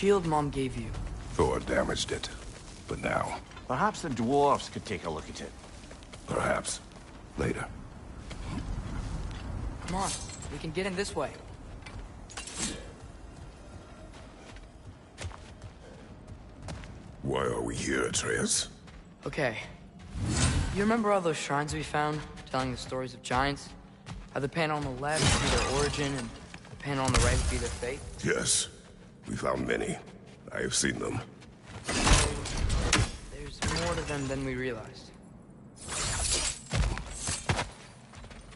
shield Mom gave you. Thor damaged it. But now, Perhaps the dwarves could take a look at it. perhaps, later. Come on, we can get in this way. Why are we here, Atreus? Okay. You remember all those shrines we found, telling the stories of giants? How the panel on the left would be their origin, and the panel on the right would be their fate? Yes. We found many. I have seen them. There's more to them than we realized.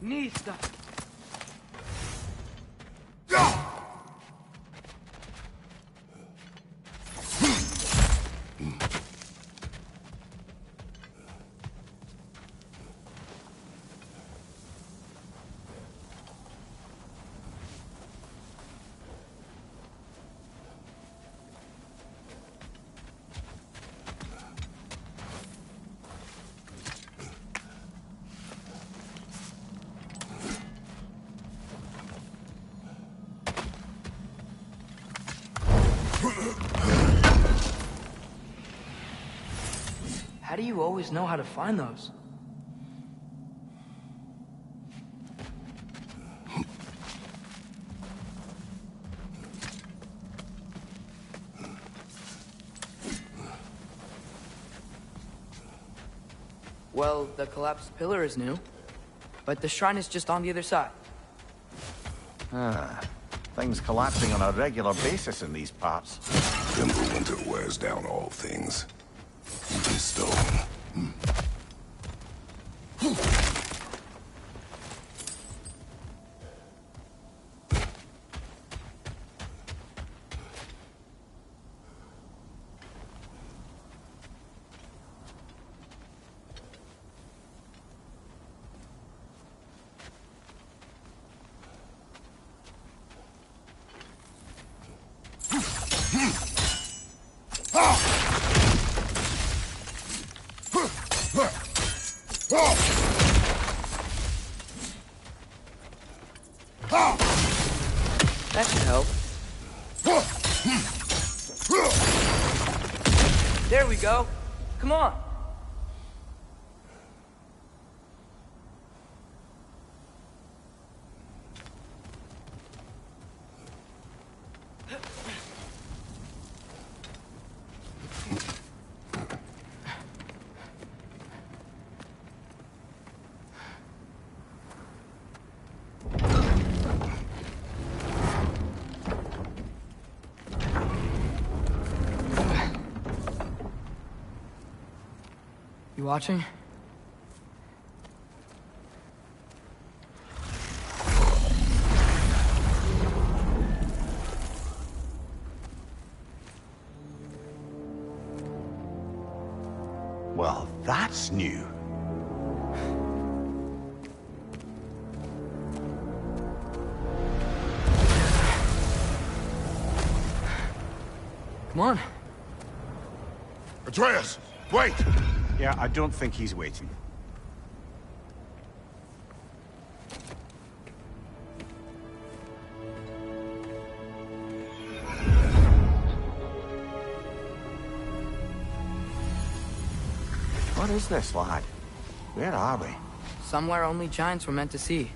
Nista! How do you always know how to find those? Well, the collapsed pillar is new, but the shrine is just on the other side. Things collapsing on a regular basis in these parts. Winter wears down all things. Even stone. That should help. There we go. Come on. You watching? Well, that's new. Come on. Atreus! Wait! Yeah, I don't think he's waiting. What is this, lad? Where are we? Somewhere only giants were meant to see.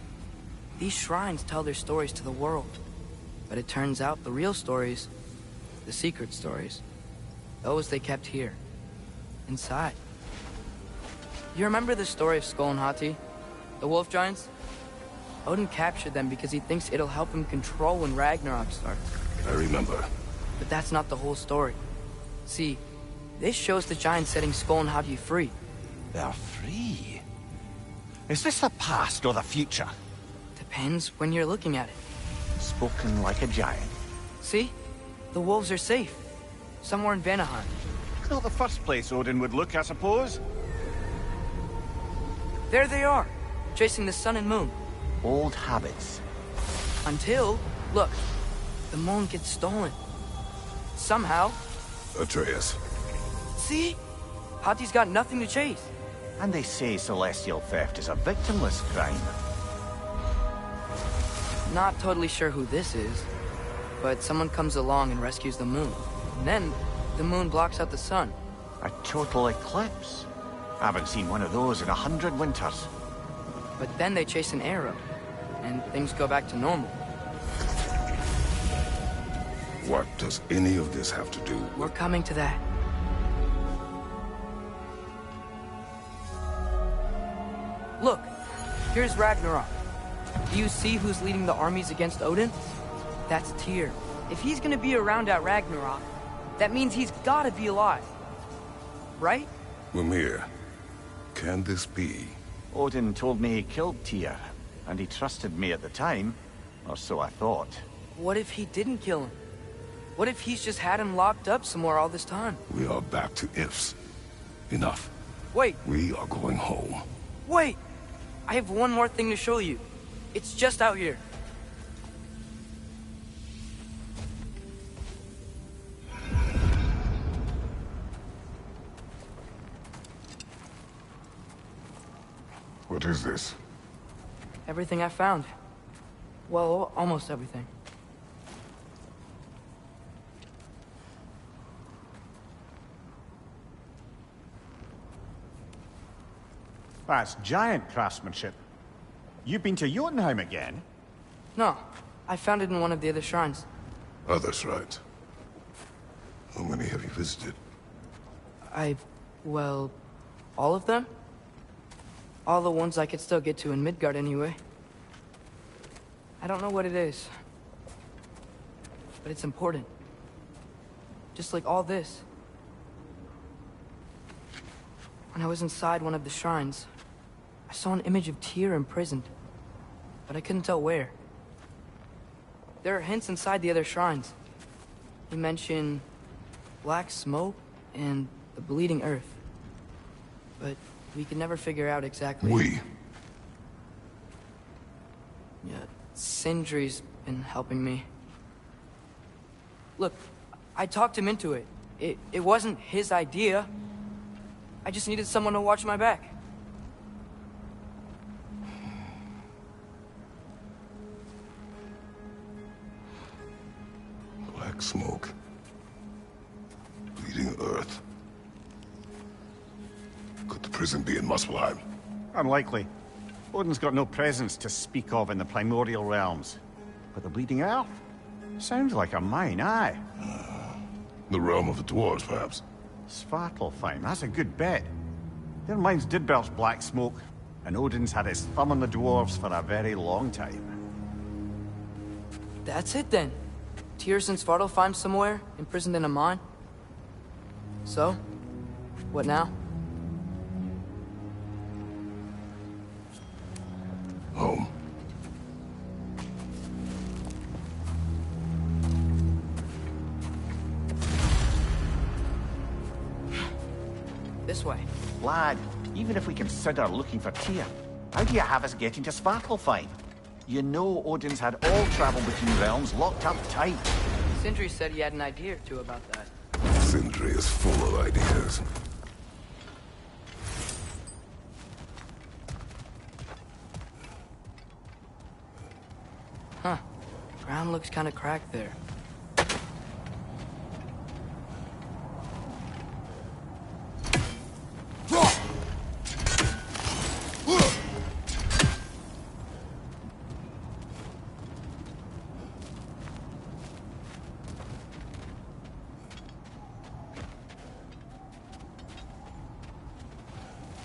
These shrines tell their stories to the world. But it turns out the real stories, the secret stories, those they kept here, inside. You remember the story of Skull and Hati? The wolf giants? Odin captured them because he thinks it'll help him control when Ragnarok starts. I remember. But that's not the whole story. See, this shows the giants setting Skull and Hati free. They're free. Is this the past or the future? Depends when you're looking at it. Spoken like a giant. See? The wolves are safe. Somewhere in Vanaheim. Not the first place Odin would look, I suppose. There they are, chasing the sun and moon. Old habits. Until, look, the moon gets stolen. Somehow. Atreus. See? Hati's got nothing to chase. And they say celestial theft is a victimless crime. Not totally sure who this is, but someone comes along and rescues the moon. And then, the moon blocks out the sun. A total eclipse. I haven't seen one of those in 100 winters. But then they chase an arrow, and things go back to normal. What does any of this have to do We're with... coming to that. Look, here's Ragnorak. Do you see who's leading the armies against Odin? That's Tyr. If he's gonna be around at Ragnarok, that means he's gotta be alive. Right? Mimir, can this be? Odin told me he killed Tyr, and he trusted me at the time, or so I thought. What if he didn't kill him? What if he's just had him locked up somewhere all this time? We are back to ifs. Enough. Wait, We are going home. wait! I have one more thing to show you. It's just out here. What is this? Everything I found. Well, almost everything. That's giant craftsmanship. You've been to Jotunheim again? No, I found it in one of the other shrines. Other shrines. How many have you visited? Well, all of them? All the ones I could still get to in Midgard anyway. I don't know what it is, but it's important. Just like all this. When I was inside one of the shrines, I saw an image of Tyr imprisoned, but I couldn't tell where. There are hints inside the other shrines. He mentioned black smoke and the bleeding earth, but we could never figure out exactly. Yeah, Sindri's been helping me. Look, I talked him into it. It wasn't his idea. I just needed someone to watch my back. Black smoke. Bleeding earth. Could the prison be in Muspelheim? Unlikely. Odin's got no presence to speak of in the primordial realms. But the Bleeding Earth? Sounds like a mine, aye. The realm of the dwarves, perhaps? Svartalfheim, that's a good bet. Their mines did belch black smoke, and Odin's had his thumb on the dwarves for a very long time. That's it then. Tyr's in Svartalfheim somewhere, imprisoned in a mine. So, what now? Home. This way. Lad, even if we consider looking for Tyr, how do you have us getting to Svartalfheim? You know Odin's had all travel between realms locked up tight. Sindri said he had an idea or two about that. Sindri is full of ideas. Huh. Ground looks kind of cracked there.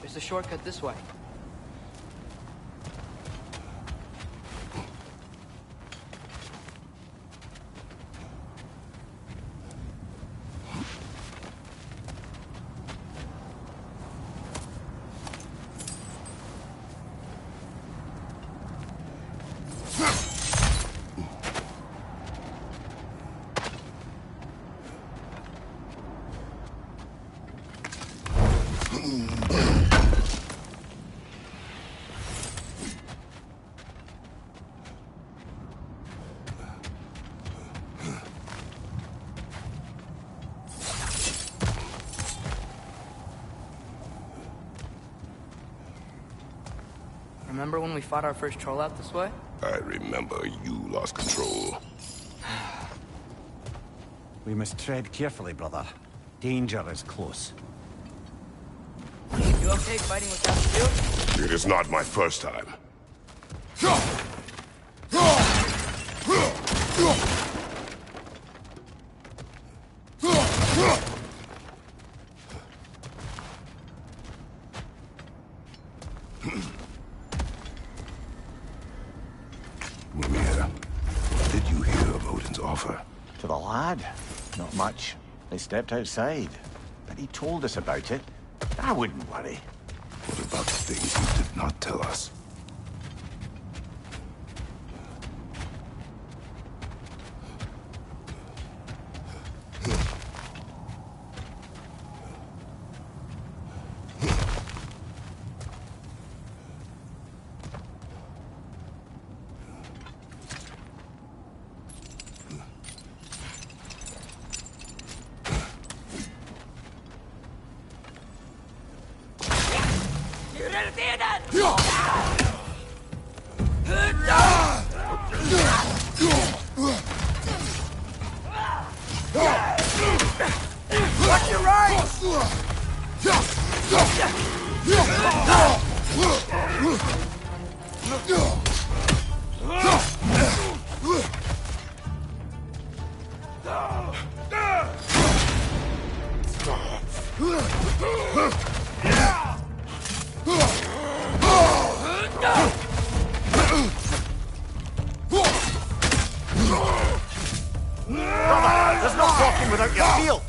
There's a shortcut this way. Remember when we fought our first troll out this way? I remember you lost control. We must tread carefully, brother. Danger is close. You okay fighting without a shield? It is not my first time. Mimir, what did you hear of Odin's offer? To the lad? Not much. They stepped outside. But he told us about it. I wouldn't worry. What about the things you did not tell us? Watch your right! Brother, there's no walking without your shield!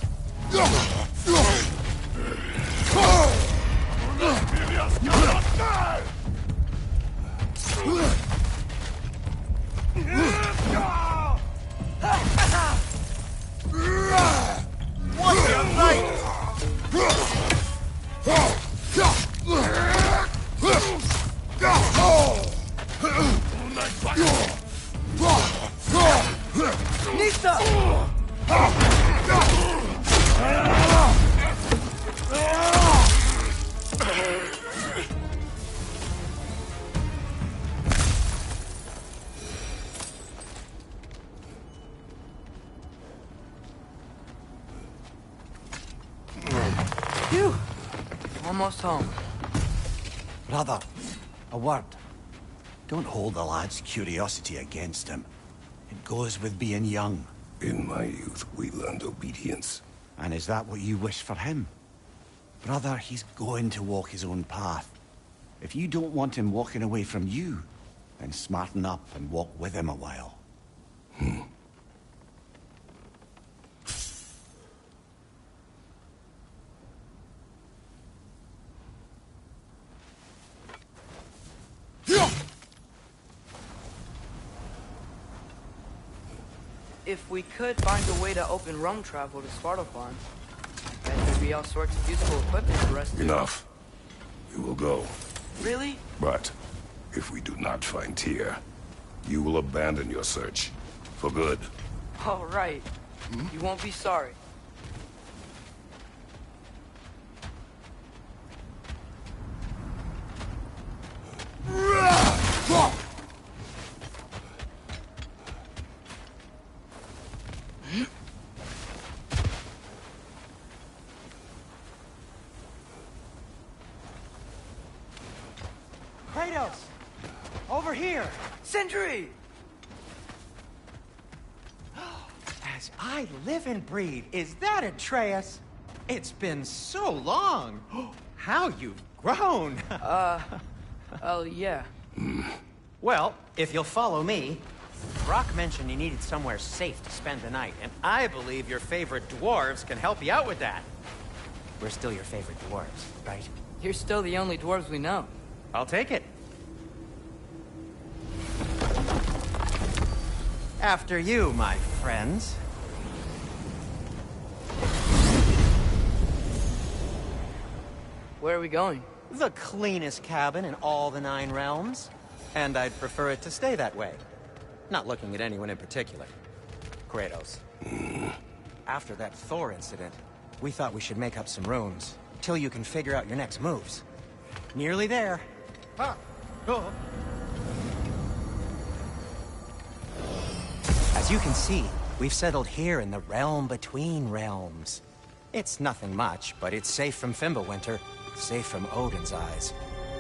What's your right? Nista! Phew! Almost home. Brother, a word. Don't hold the lad's curiosity against him. It goes with being young. In my youth, we learned obedience. And is that what you wish for him? Brother, he's going to walk his own path. If you don't want him walking away from you, then smarten up and walk with him a while. If we could find a way to open rum travel to Svartalfheim, then there'd be all sorts of useful equipment for us to... Enough. We will go. Really? But if we do not find Tyr, you will abandon your search. For good. All right. You won't be sorry. Kratos! Over here! Sentry! As I live and breathe, is that Atreus? It's been so long! How you've grown! Oh, yeah. Well, if you'll follow me, Brock mentioned you needed somewhere safe to spend the night, and I believe your favorite dwarves can help you out with that. We're still your favorite dwarves, right? You're still the only dwarves we know. I'll take it. After you, my friends. Where are we going? The cleanest cabin in all the 9 realms. And I'd prefer it to stay that way. Not looking at anyone in particular. Kratos. After that Thor incident, we thought we should make up some runes, till you can figure out your next moves. Nearly there. As you can see, We've settled here in the realm between realms. It's nothing much, but it's safe from Fimbulwinter, safe from Odin's eyes.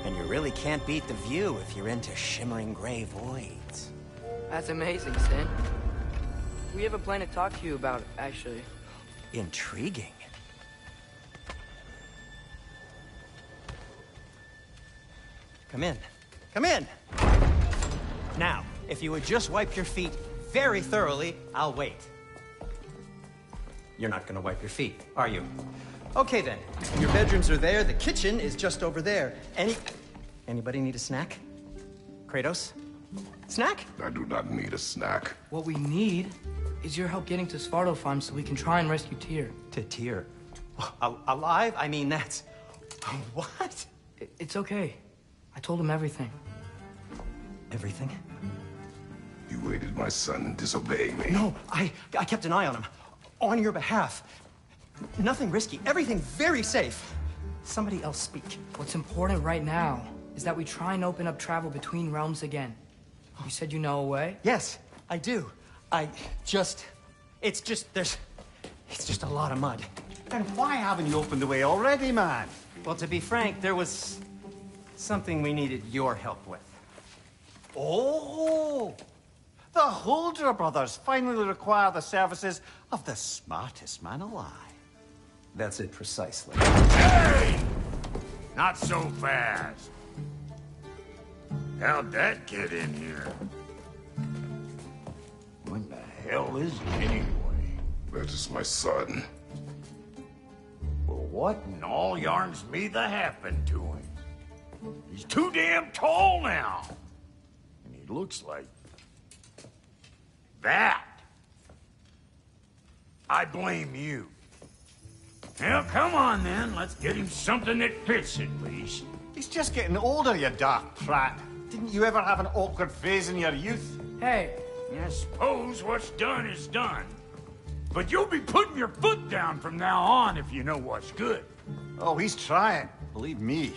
And you really can't beat the view if you're into shimmering gray voids. That's amazing, Sin. We have a plan to talk to you about, actually. Intriguing. Come in. Come in! Now, if you would just wipe your feet very thoroughly, I'll wait. You're not gonna wipe your feet, are you? Okay then. Your bedrooms are there, the kitchen is just over there. Anybody need a snack? Kratos? Snack? I do not need a snack. What we need is your help getting to Svartalfheim so we can try and rescue Tyr. To Tyr. Alive? I mean, that's... What? It's okay. I told him everything. Everything? You aided my son in disobeying me. No, I kept an eye on him. On your behalf. Nothing risky. Everything very safe. Somebody else speak. What's important right now is that we try and open up travel between realms again. You said you know a way? Yes, I do. It's just a lot of mud. And why haven't you opened the way already, man? Well, to be frank, there was something we needed your help with. Oh! The Holder brothers finally require the services of the smartest man alive. That's it precisely. Hey! Not so fast. How'd that get in here? What the hell is it anyway? That is my son. Well, what in all yarns me the happened to him? He's too damn tall now. And he looks like... that. I blame you. Well, come on then. Let's get him something that fits at least. He's just getting older, you dark prat. Didn't you ever have an awkward phase in your youth? Hey, I suppose what's done is done. But you'll be putting your foot down from now on if you know what's good. Oh, he's trying. Believe me.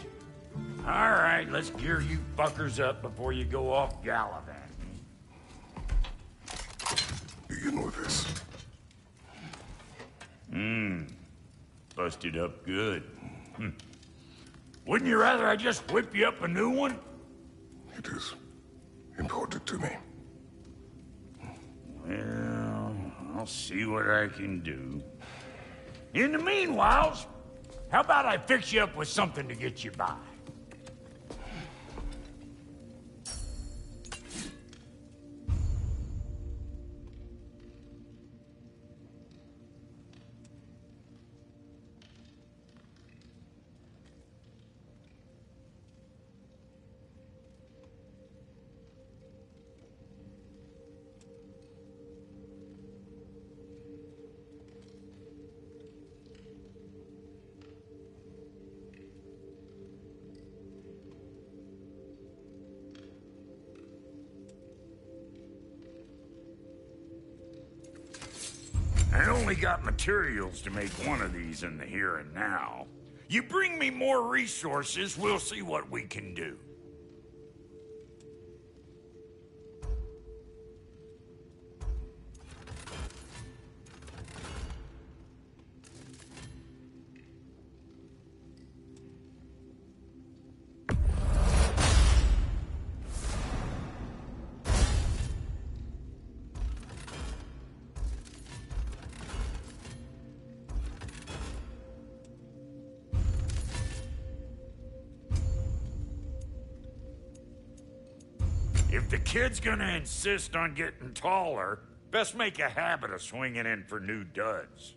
All right, let's gear you fuckers up before you go off gallivanting. Begin with this. Busted up good. Wouldn't you rather I just whip you up a new one? It is important to me. Well, I'll see what I can do. In the meanwhile, how about I fix you up with something to get you by? I only got materials to make one of these in the here and now. You bring me more resources, we'll see what we can do. If the kid's gonna insist on getting taller, best make a habit of swinging in for new duds.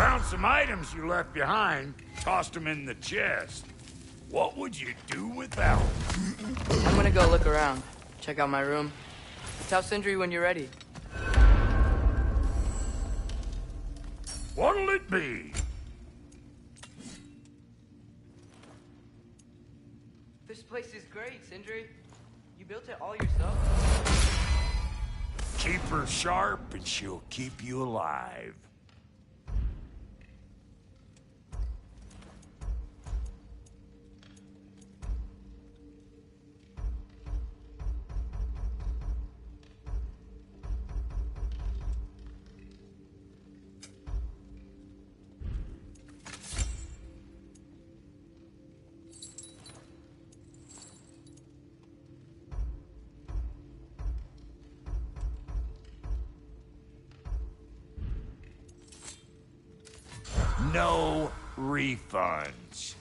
found some items you left behind, tossed them in the chest. What would you do without them? I'm gonna go look around. Check out my room. Tell Sindri when you're ready. What'll it be? This place is great, Sindri. You built it all yourself? Keep her sharp and she'll keep you alive. No refunds.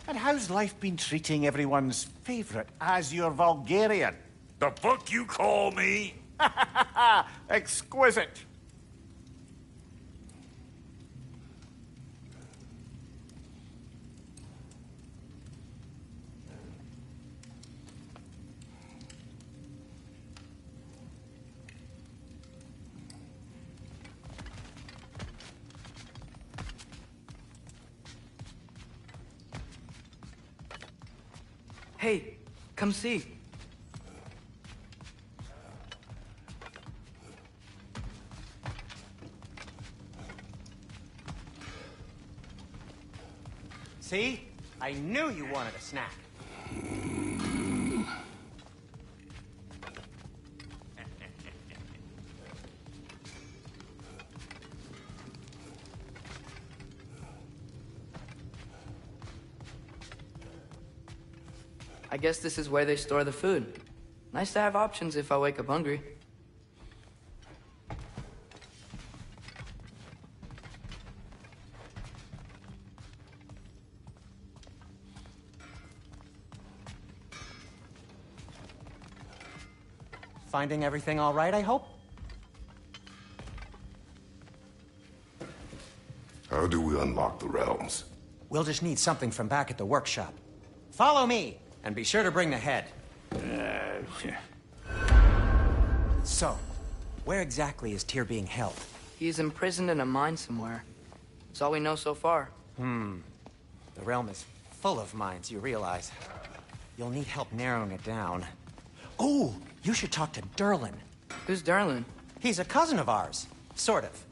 And how's life been treating everyone's favorite Azure Vulgarian? The fuck you call me? Exquisite. Hey, come see. See? I knew you wanted a snack. I guess this is where they store the food. Nice to have options if I wake up hungry. Finding everything all right, I hope? How do we unlock the realms? We'll just need something from back at the workshop. Follow me, and be sure to bring the head. So, where exactly is Tyr being held? He's imprisoned in a mine somewhere. That's all we know so far. The realm is full of mines, you realize. You'll need help narrowing it down. Oh, you should talk to Durlin. Who's Darlin? He's a cousin of ours. Sort of.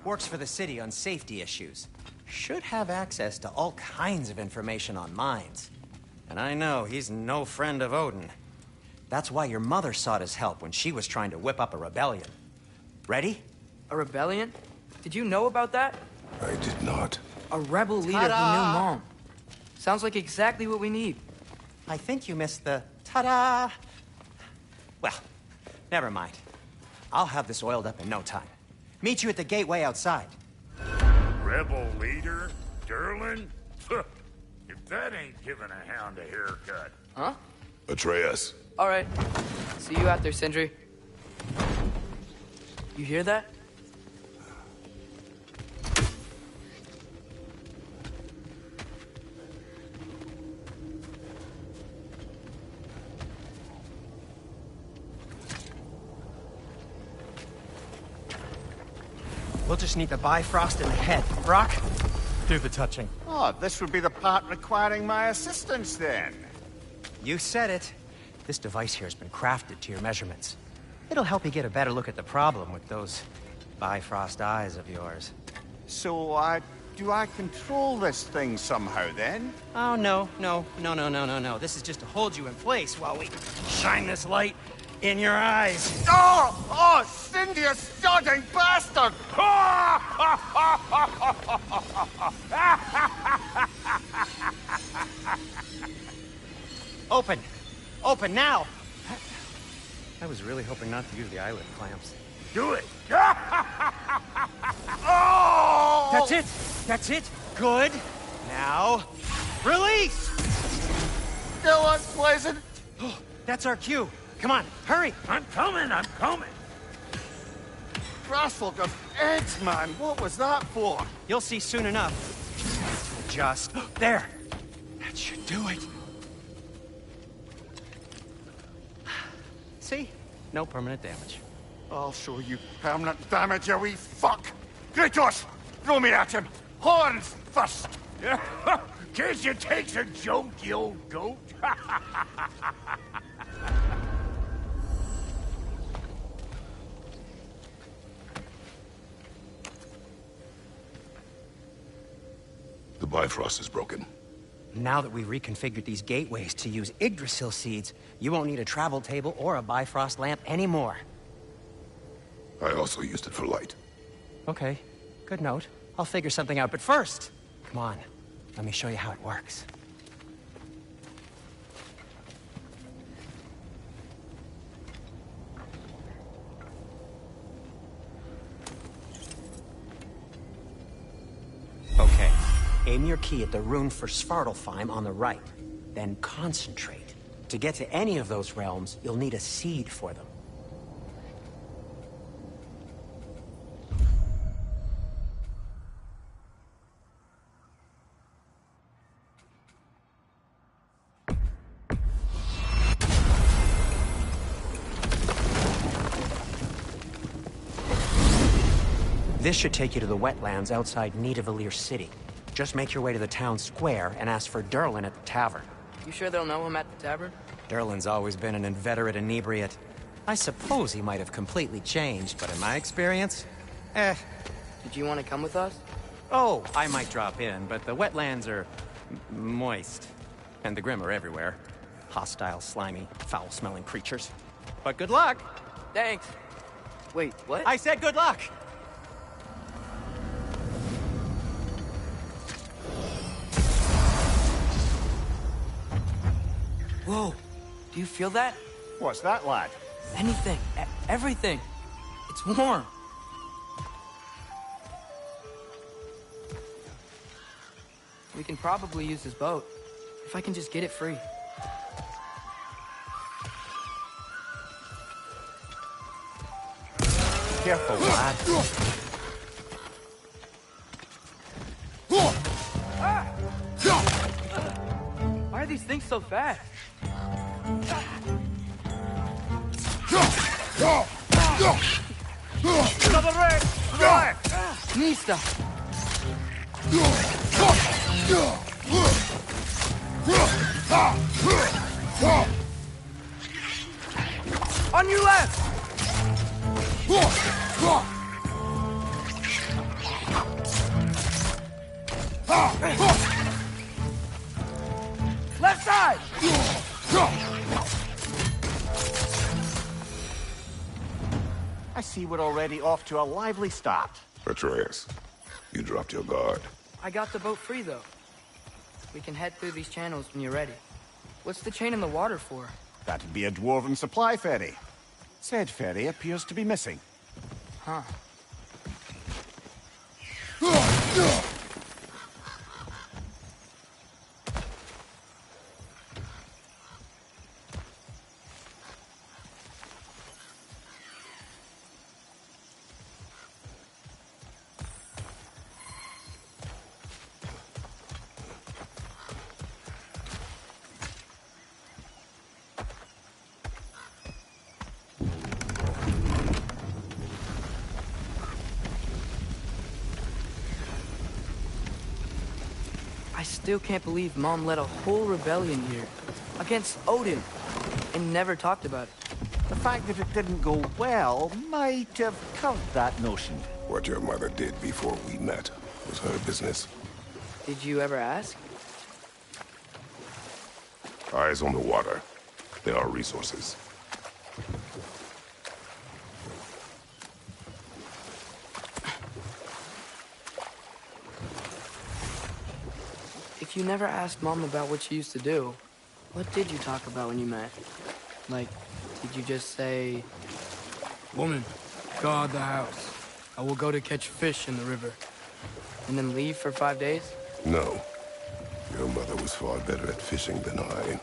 Works for the city on safety issues. Should have access to all kinds of information on mines. And I know he's no friend of Odin. That's why your mother sought his help when she was trying to whip up a rebellion. Ready? A rebellion? Did you know about that? I did not. A rebel leader who knew Mom. Sounds like exactly what we need. I think you missed the ta-da. Well, never mind. I'll have this oiled up in no time. Meet you at the gateway outside. Rebel leader? Durlin? If that ain't giving a hound a haircut. Huh? Atreus. All right. See you out there, Sindri. You hear that? We'll just need the Bifrost in the head. Brock, do the touching. Oh, this would be the part requiring my assistance then. You said it. This device here has been crafted to your measurements. It'll help you get a better look at the problem with those Bifrost eyes of yours. So, do I control this thing somehow then? Oh, no. This is just to hold you in place while we shine this light in your eyes. Oh, Cindy, you sodding bastard! Open! Open now! I was really hoping not to use the eyelid clamps. Do it! Oh! That's it! That's it! Good! Now, release! Still unpleasant. That's our cue. Come on, hurry! I'm coming! Grassful of eggs, man. What was that for? You'll see soon enough. Just... there! That should do it. See? No permanent damage. I'll show you permanent damage, you wee fuck! Kratos! Throw me at him! Horns first! Guess you takes a joke, you old goat. The Bifrost is broken. Now that we reconfigured these gateways to use Yggdrasil seeds, you won't need a travel table or a Bifrost lamp anymore. I also used it for light. Okay, good note. I'll figure something out, but first, come on, let me show you how it works. Okay, aim your key at the rune for Svartalfheim on the right, then concentrate. To get to any of those realms, you'll need a seed for them. This should take you to the wetlands outside Nidavellir City. Just make your way to the town square and ask for Durlin at the tavern. You sure they'll know him at the tavern? Durlin's always been an inveterate inebriate. I suppose he might have completely changed, but in my experience, Did you want to come with us? Oh, I might drop in, but the wetlands are moist. And the Grim are everywhere. Hostile, slimy, foul-smelling creatures. But good luck! Thanks. Wait, what? I said good luck! Whoa, do you feel that? What's that, lad? Anything, everything. It's warm. We can probably use this boat, if I can just get it free. Careful, lad. Why are these things so fast? Nista! On your left! Left side! I see we're already off to a lively start. Atreus, you dropped your guard. I got the boat free, though. We can head through these channels when you're ready. What's the chain in the water for? That'd be a dwarven supply ferry. Said ferry appears to be missing. Huh. I still can't believe Mom led a whole rebellion here. Against Odin. And never talked about it. The fact that it didn't go well might have covered that notion. What your mother did before we met was her business. Did you ever ask? Eyes on the water. There are resources. If you never asked Mom about what she used to do, what did you talk about when you met? Like, did you just say... Woman, guard the house. I will go to catch fish in the river. And then leave for 5 days? No. Your mother was far better at fishing than I.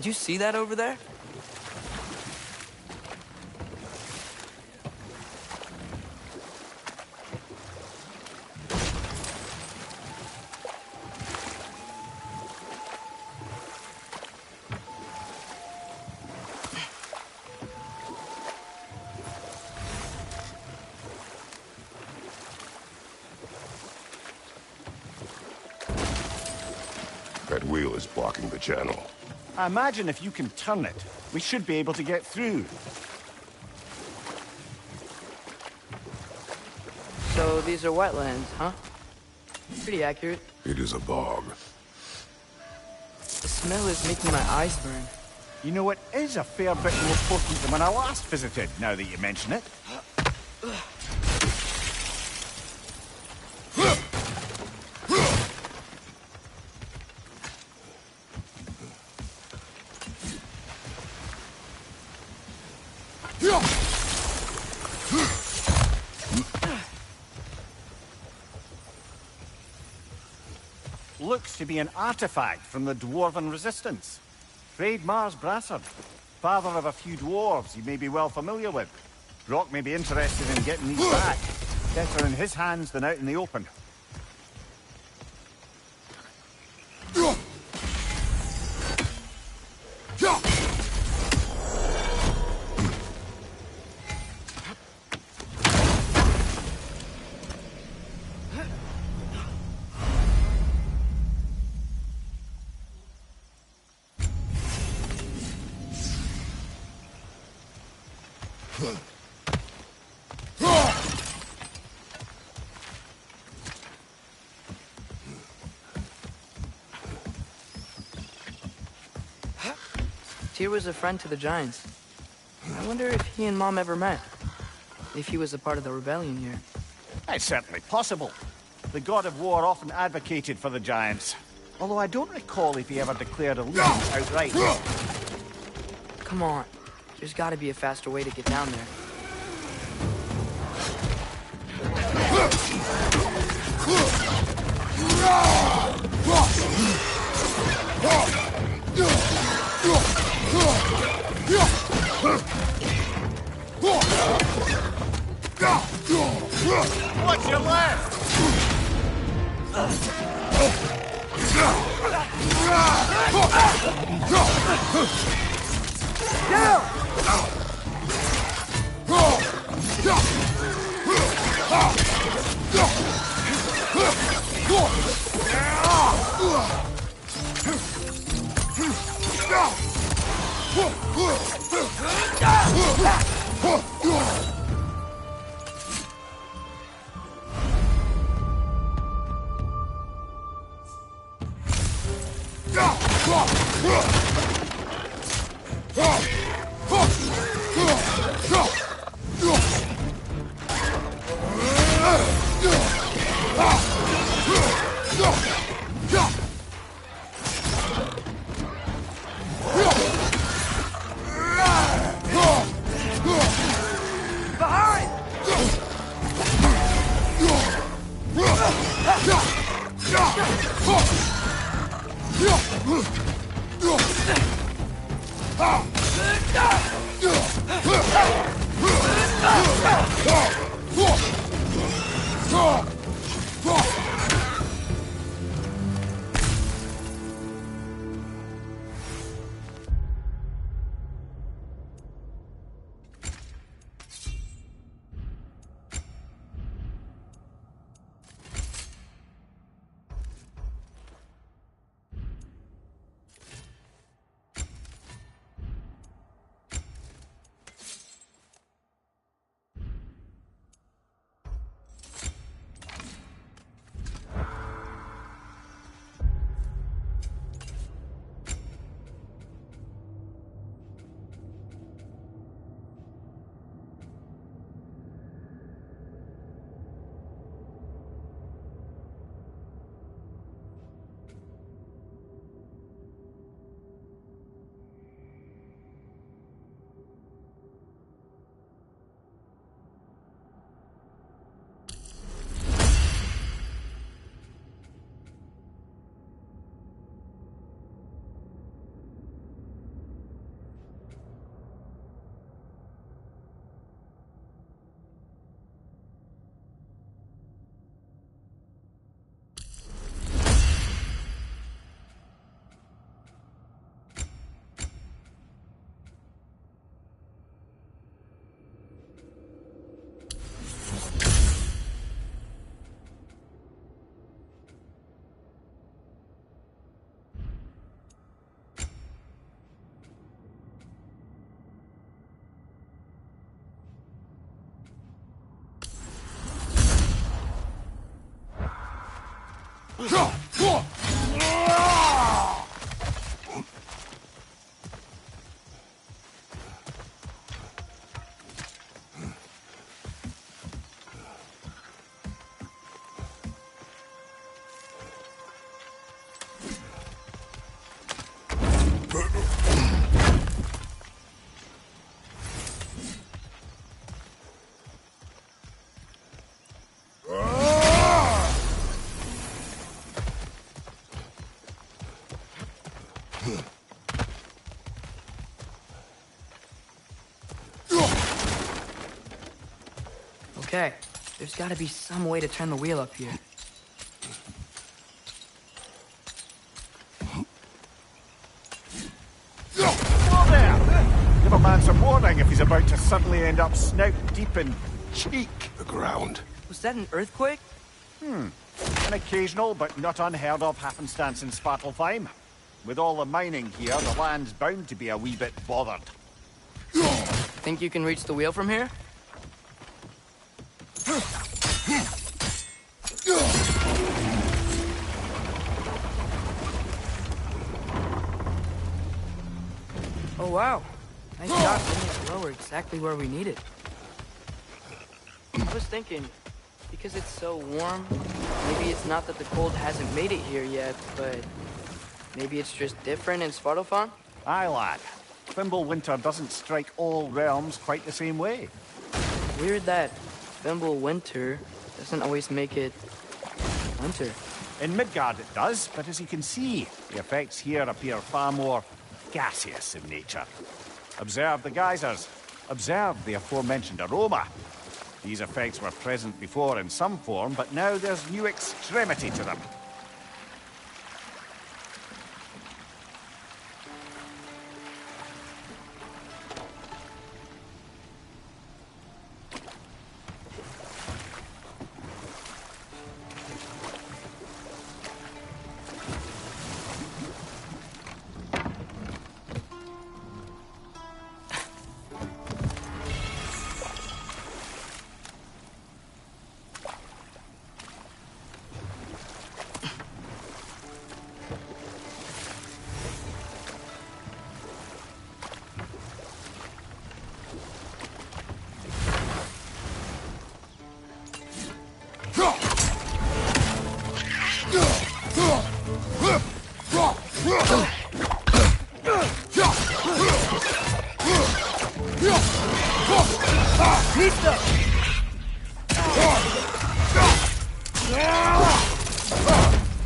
Did you see that over there? That wheel is blocking the channel. I imagine if you can turn it, we should be able to get through. So these are wetlands, huh? Pretty accurate. It is a bog. The smell is making my eyes burn. You know, it is a fair bit more potent than when I last visited, now that you mention it. Looks to be an artifact from the Dwarven Resistance. Freyed Mars Brassard, father of a few dwarves you may be well familiar with. Brock may be interested in getting these back. Better in his hands than out in the open. Tyr was a friend to the Giants. I wonder if he and Mom ever met. If he was a part of the rebellion here. It's certainly possible. The god of war often advocated for the Giants. Although I don't recall if he ever declared allegiance outright. Come on. There's gotta be a faster way to get down there. What's your left? Okay, there's gotta be some way to turn the wheel up here. Whoa there! Give a man some warning if he's about to suddenly end up snout deep in cheek. The ground. Was that an earthquake? An occasional but not unheard of happenstance in Svartalfheim. With all the mining here, the land's bound to be a wee bit bothered. Think you can reach the wheel from here? Oh wow, nice job getting it lower exactly where we need it. I was thinking, because it's so warm, maybe it's not that the cold hasn't made it here yet, but maybe it's just different in Svartalfheim? Aye, lad. Thimble winter doesn't strike all realms quite the same way. Weird that Thimble winter doesn't always make it winter. In Midgard it does, but as you can see, the effects here appear far more gaseous in nature. Observe the geysers. Observe the aforementioned aroma. These effects were present before in some form, but now there's new extremity to them.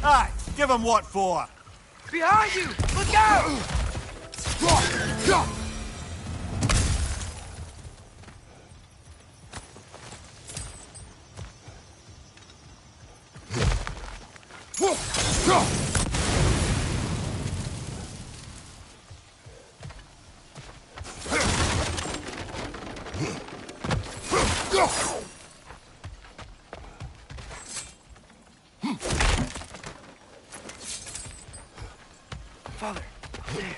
Aye, give him what for? Behind you! Look out! Father, there.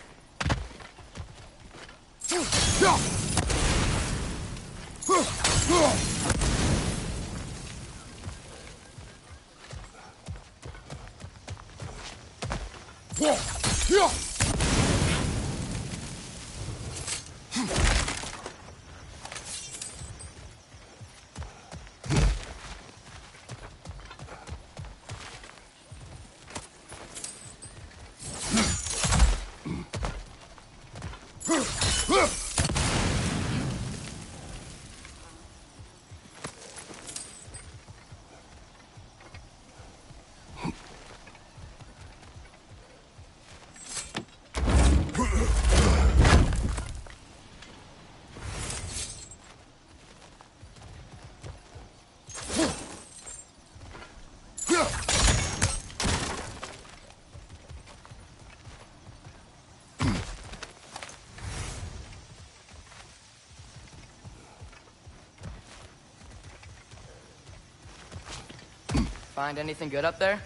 Find anything good up there?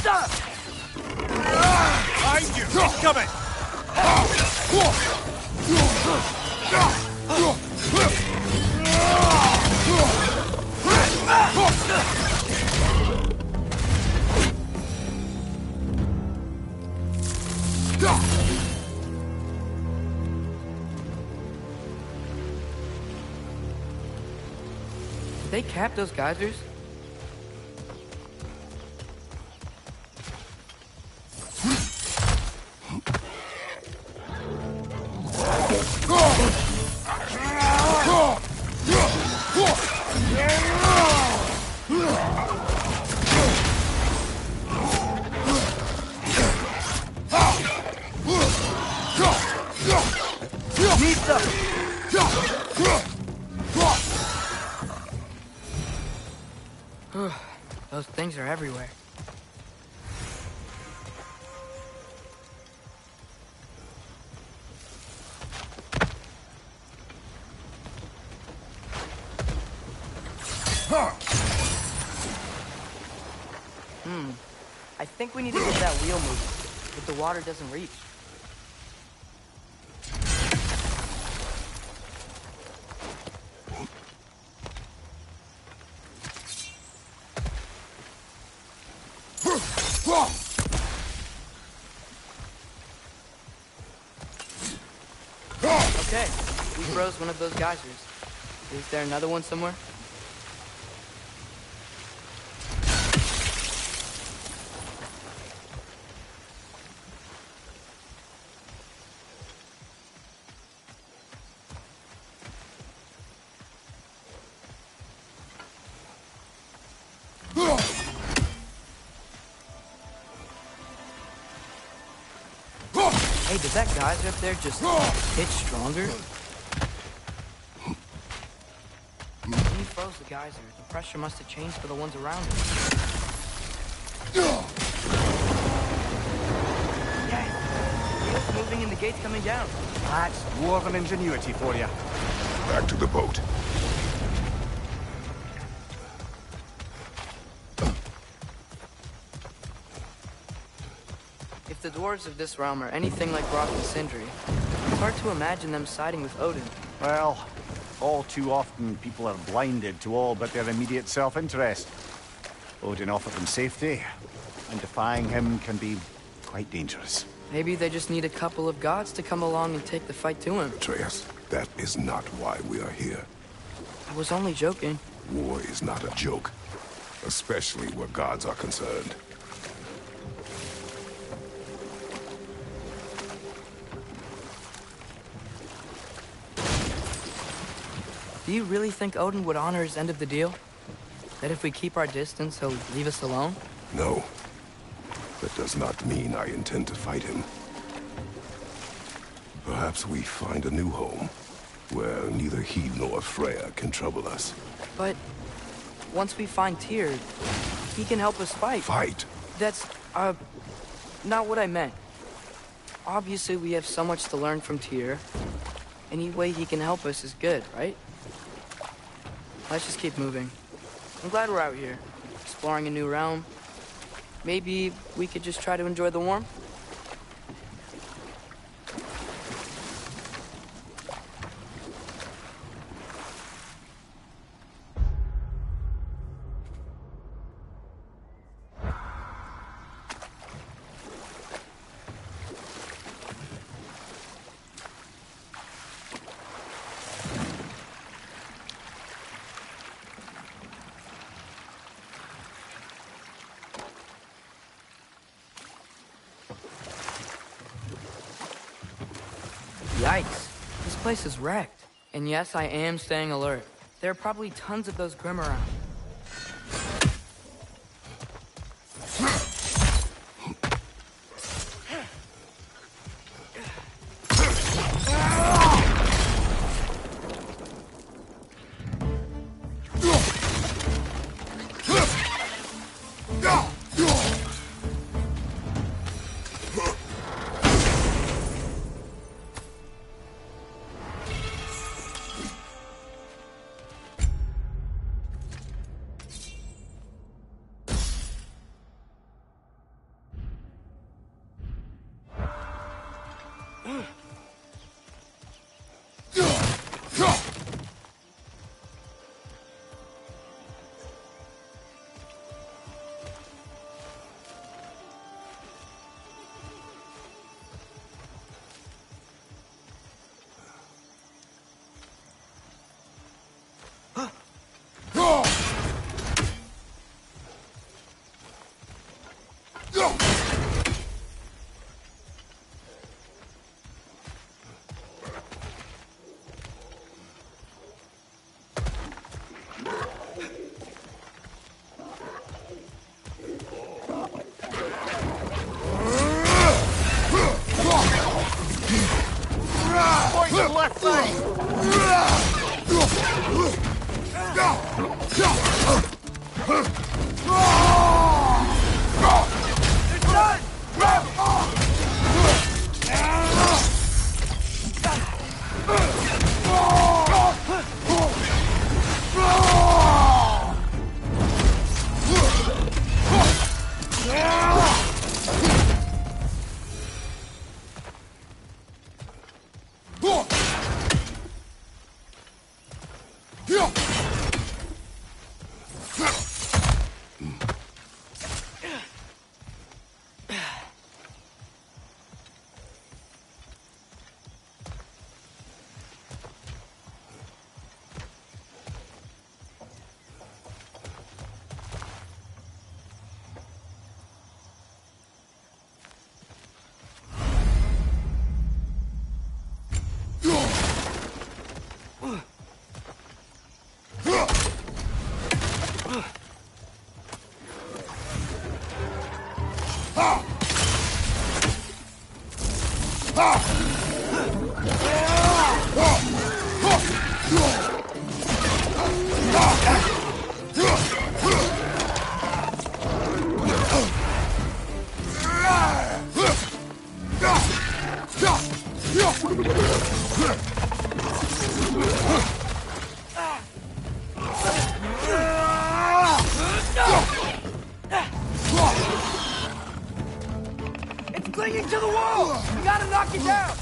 Behind you! Incoming! Did they cap those geysers? Those things are everywhere. I think we need to get that wheel moving, but the water doesn't reach. Okay, we froze one of those geysers. Is there another one somewhere? Hey, did that geyser up there just hit stronger? When he froze the geyser, the pressure must have changed for the ones around it. Yeah, wheels moving and the gate's coming down. That's dwarven ingenuity for you. Back to the boat. If the dwarves of this realm are anything like Brock and Sindri, it's hard to imagine them siding with Odin. Well, all too often people are blinded to all but their immediate self-interest. Odin offered them safety, and defying him can be quite dangerous. Maybe they just need a couple of gods to come along and take the fight to him. Atreus, that is not why we are here. I was only joking. War is not a joke, especially where gods are concerned. Do you really think Odin would honor his end of the deal? That if we keep our distance, he'll leave us alone? No. That does not mean I intend to fight him. Perhaps we find a new home, where neither he nor Freya can trouble us. But once we find Tyr, he can help us fight. Fight? That's, not what I meant. Obviously, we have so much to learn from Tyr. Any way he can help us is good, right? Let's just keep moving. I'm glad we're out here, exploring a new realm. Maybe we could just try to enjoy the warmth? Yikes. This place is wrecked. And yes, I am staying alert. There are probably tons of those Grim around. Good luck, thing! It's clinging to the wall! We gotta knock it down!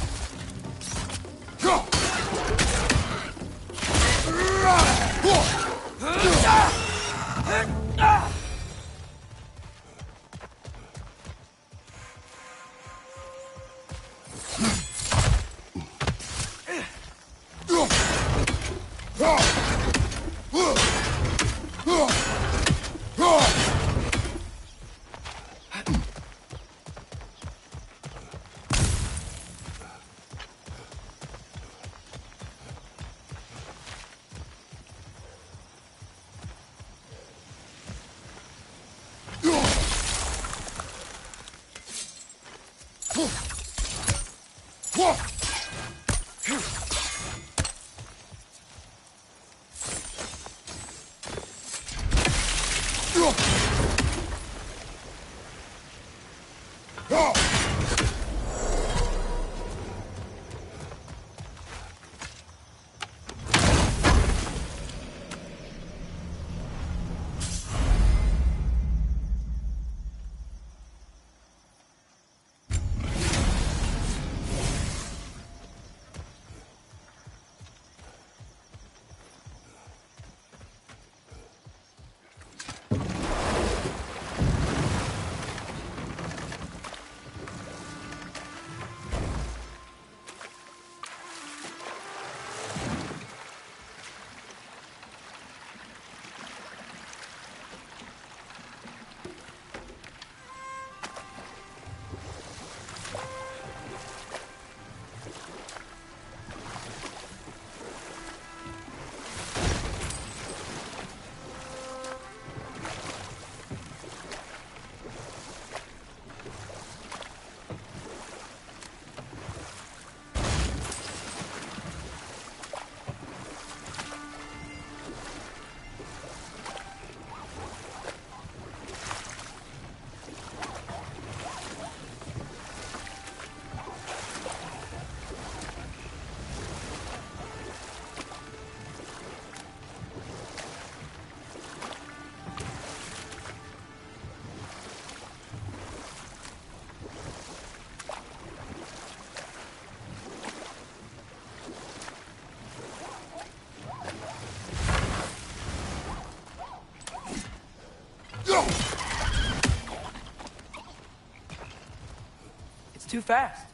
It's too fast.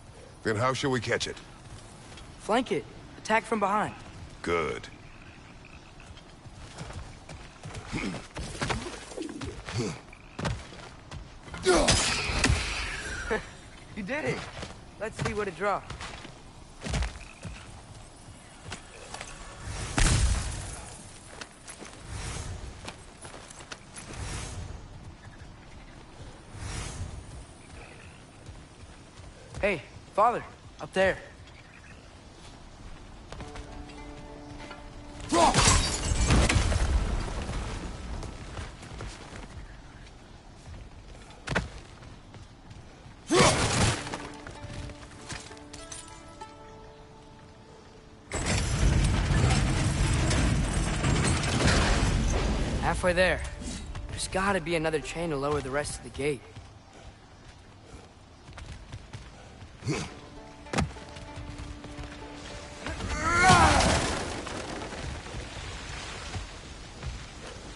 Then how shall we catch it? Flank it. Attack from behind. Good. You did it. Let's see what it draws. Hey, Father, up there. halfway there. There's gotta be another chain to lower the rest of the gate.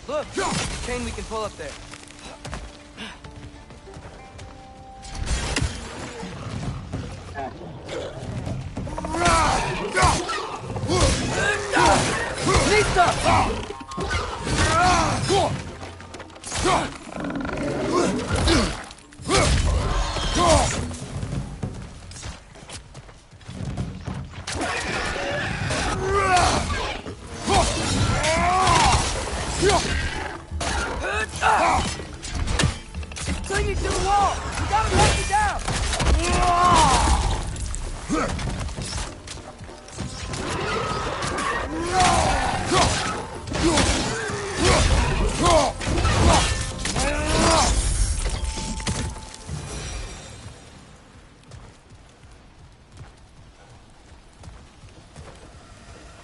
Look! Chain we can pull up there. It's clinging to the wall! You gotta let it down!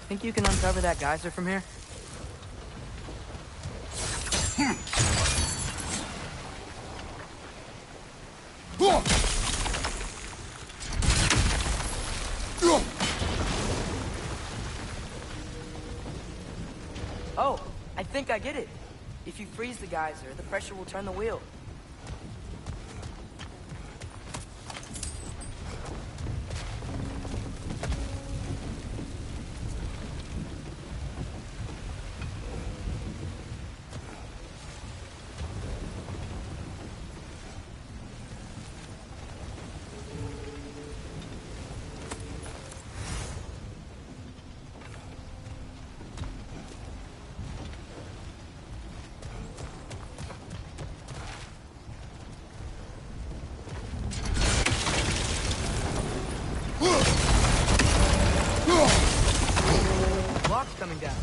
Think you can uncover that geyser from here? Oh, I think I get it. If you freeze the geyser, the pressure will turn the wheel. Block's coming down.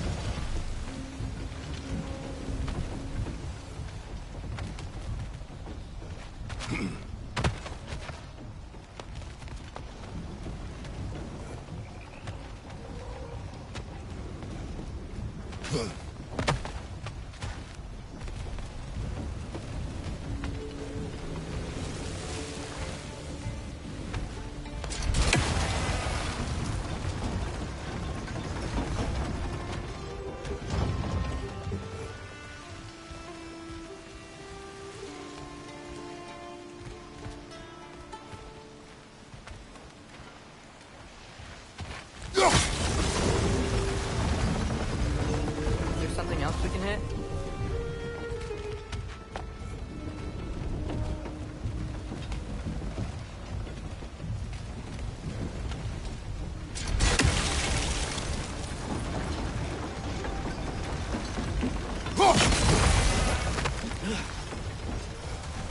Is there something else we can hit?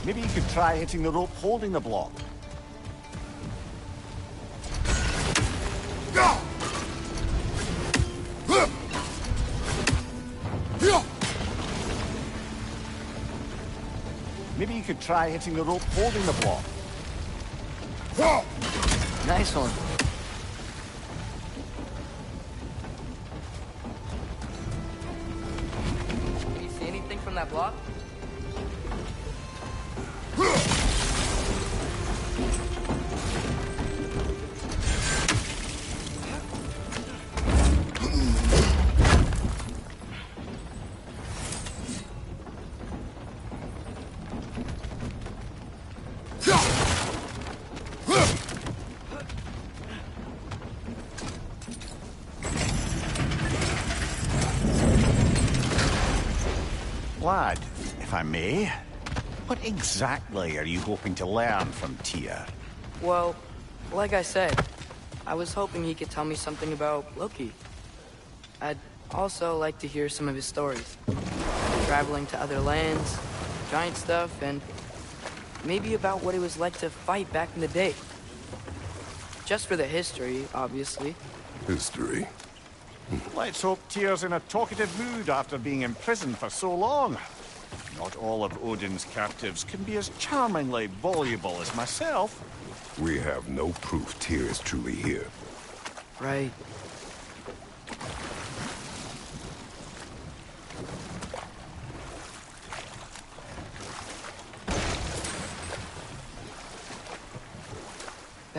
Maybe you could try hitting the rope holding the block. Maybe you could try hitting the rope holding the block. Nice one. Do you see anything from that block? Lad, if I may, what exactly are you hoping to learn from Tyr? Well, like I said, I was hoping he could tell me something about Loki. I'd also like to hear some of his stories. Traveling to other lands, giant stuff, and maybe about what it was like to fight back in the day. Just for the history, obviously. History. Let's hope Tyr's in a talkative mood after being imprisoned for so long. Not all of Odin's captives can be as charmingly voluble as myself. We have no proof Tyr is truly here. Right.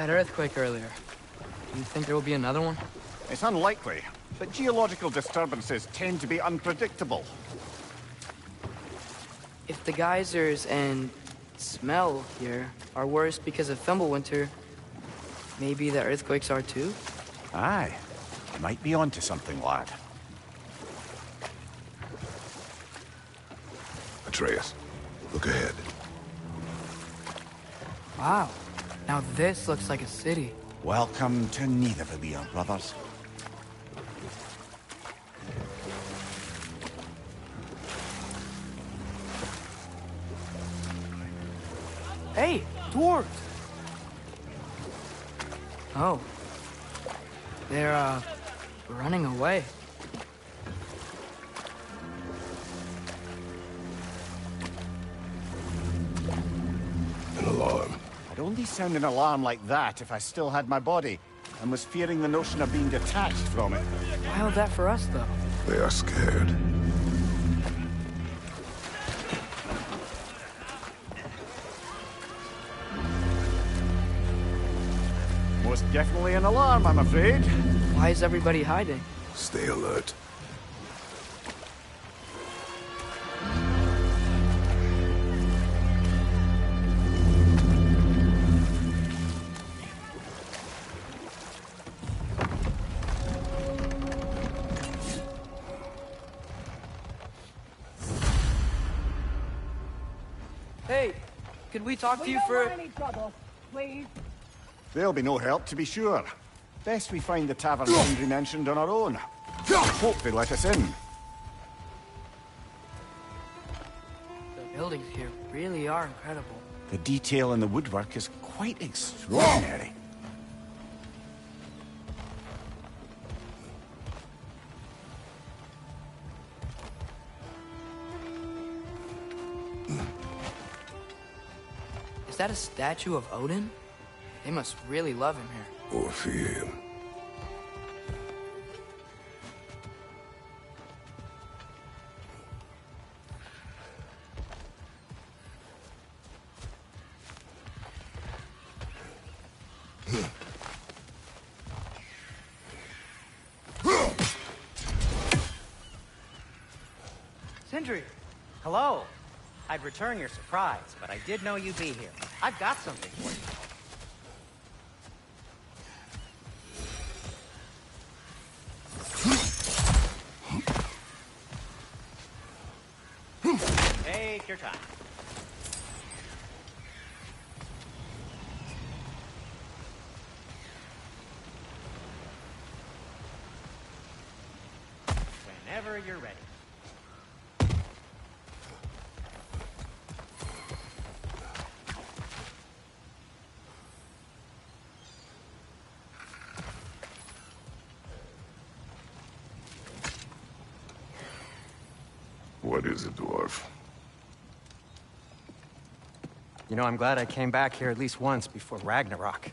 That earthquake earlier. Do you think there will be another one? It's unlikely, but geological disturbances tend to be unpredictable. If the geysers and smell here are worse because of Fimbulwinter, maybe the earthquakes are too? Aye. You might be onto something, lad. Atreus, look ahead. Wow. Now this looks like a city. Welcome to Nidavellir, brothers. Hey, dwarves! Oh. They're, running away. An alarm. I'd only sound an alarm like that if I still had my body, and was fearing the notion of being detached from it. Why held that for us, though? They are scared. Most definitely an alarm, I'm afraid. Why is everybody hiding? Stay alert. Hey, could we talk to you for... any trouble, please. There'll be no help, to be sure. Best we find the tavern Henry mentioned on our own. Hope they let us in. The buildings here really are incredible. The detail in the woodwork is quite extraordinary. Is that a statue of Odin? They must really love him here. Or fear him. Sindri! Hello. I'd return your surprise, but I did know you'd be here. I've got something for you. Take your time. Whenever you're ready. What is it, dwarf? You know, I'm glad I came back here at least once before Ragnarok.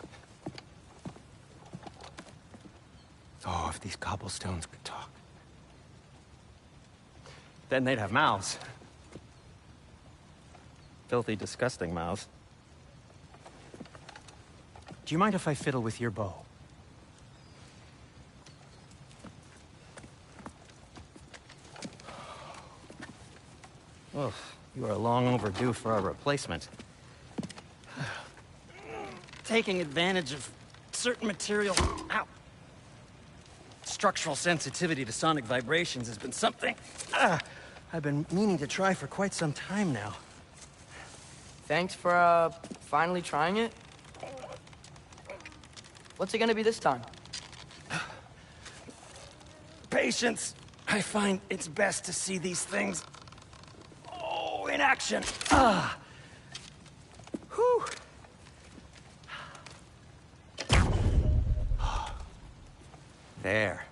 Oh, if these cobblestones could talk. Then they'd have mouths. Filthy, disgusting mouths. Do you mind if I fiddle with your bow? Oh, you are long overdue for a replacement. Taking advantage of certain material... Ow! Structural sensitivity to sonic vibrations has been something... I've been meaning to try for quite some time now. Thanks for, finally trying it. What's it gonna be this time? Patience! I find it's best to see these things... in action. Ah. Whew. There.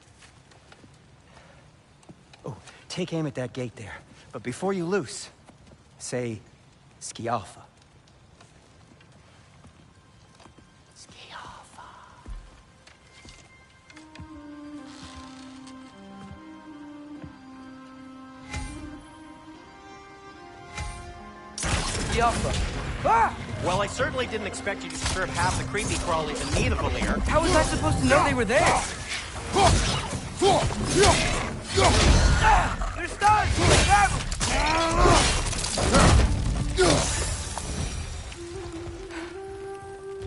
Oh, take aim at that gate there. But before you loose, say Skialfa. Skialfa. Skialfa. Ah! Well, I certainly didn't expect you to disturb half the creepy crawlies in need of a leer. How was I supposed to know they were there? They're stunned! Grab 'em!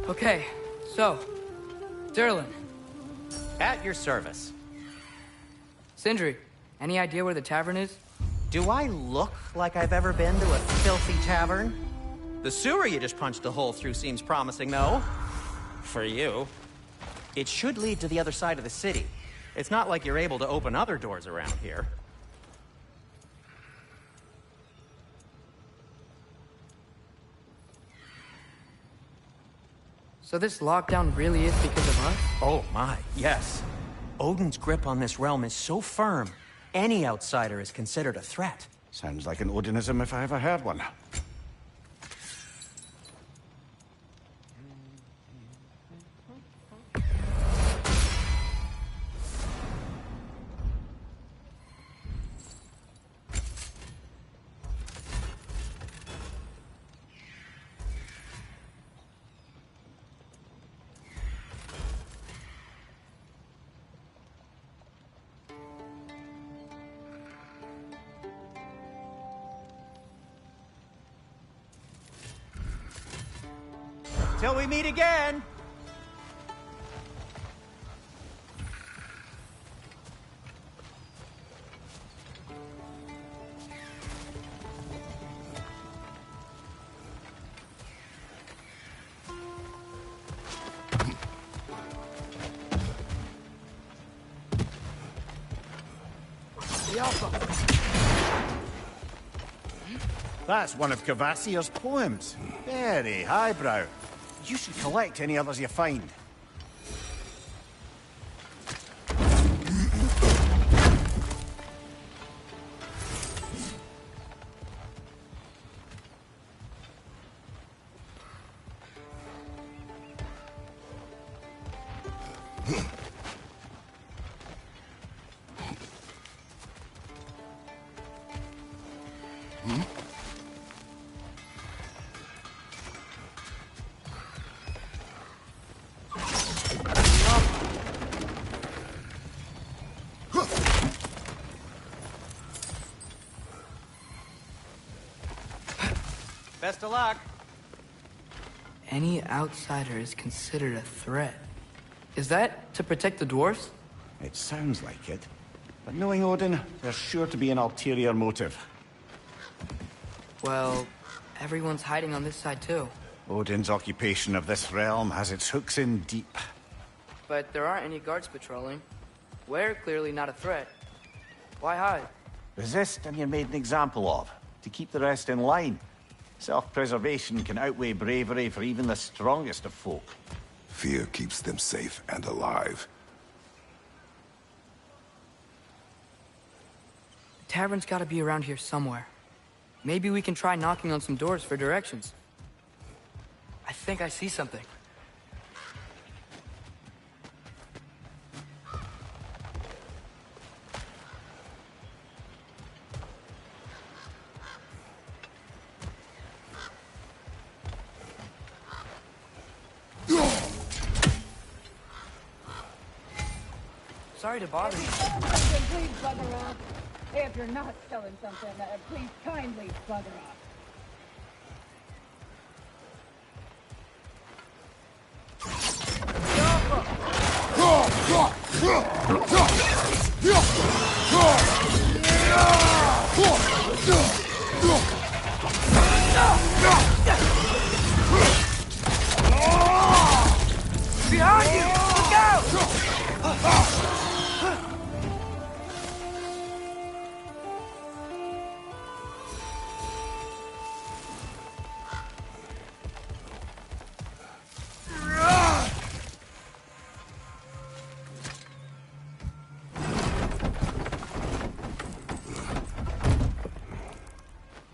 Okay, so, Derlin. At your service. Sindri, any idea where the tavern is? Do I look like I've ever been to a filthy tavern? The sewer you just punched a hole through seems promising, though. For you. It should lead to the other side of the city. It's not like you're able to open other doors around here. So this lockdown really is because of us? Oh my, yes. Odin's grip on this realm is so firm, any outsider is considered a threat. Sounds like an Odinism if I ever heard one. Till we meet again! That's one of Kvasir's poems. Very highbrow. You should collect any others you find. Best of luck. Any outsider is considered a threat. Is that to protect the dwarves? It sounds like it. But knowing Odin, there's sure to be an ulterior motive. Well, everyone's hiding on this side too. Odin's occupation of this realm has its hooks in deep. But there aren't any guards patrolling. We're clearly not a threat. Why hide? Resist and you're made an example of, to keep the rest in line. Self-preservation can outweigh bravery for even the strongest of folk. Fear keeps them safe and alive. The tavern's gotta be around here somewhere. Maybe we can try knocking on some doors for directions. I think I see something. Sorry to bother you. Please bugger off. If you're not selling something, please kindly bugger off. Behind you! Look out!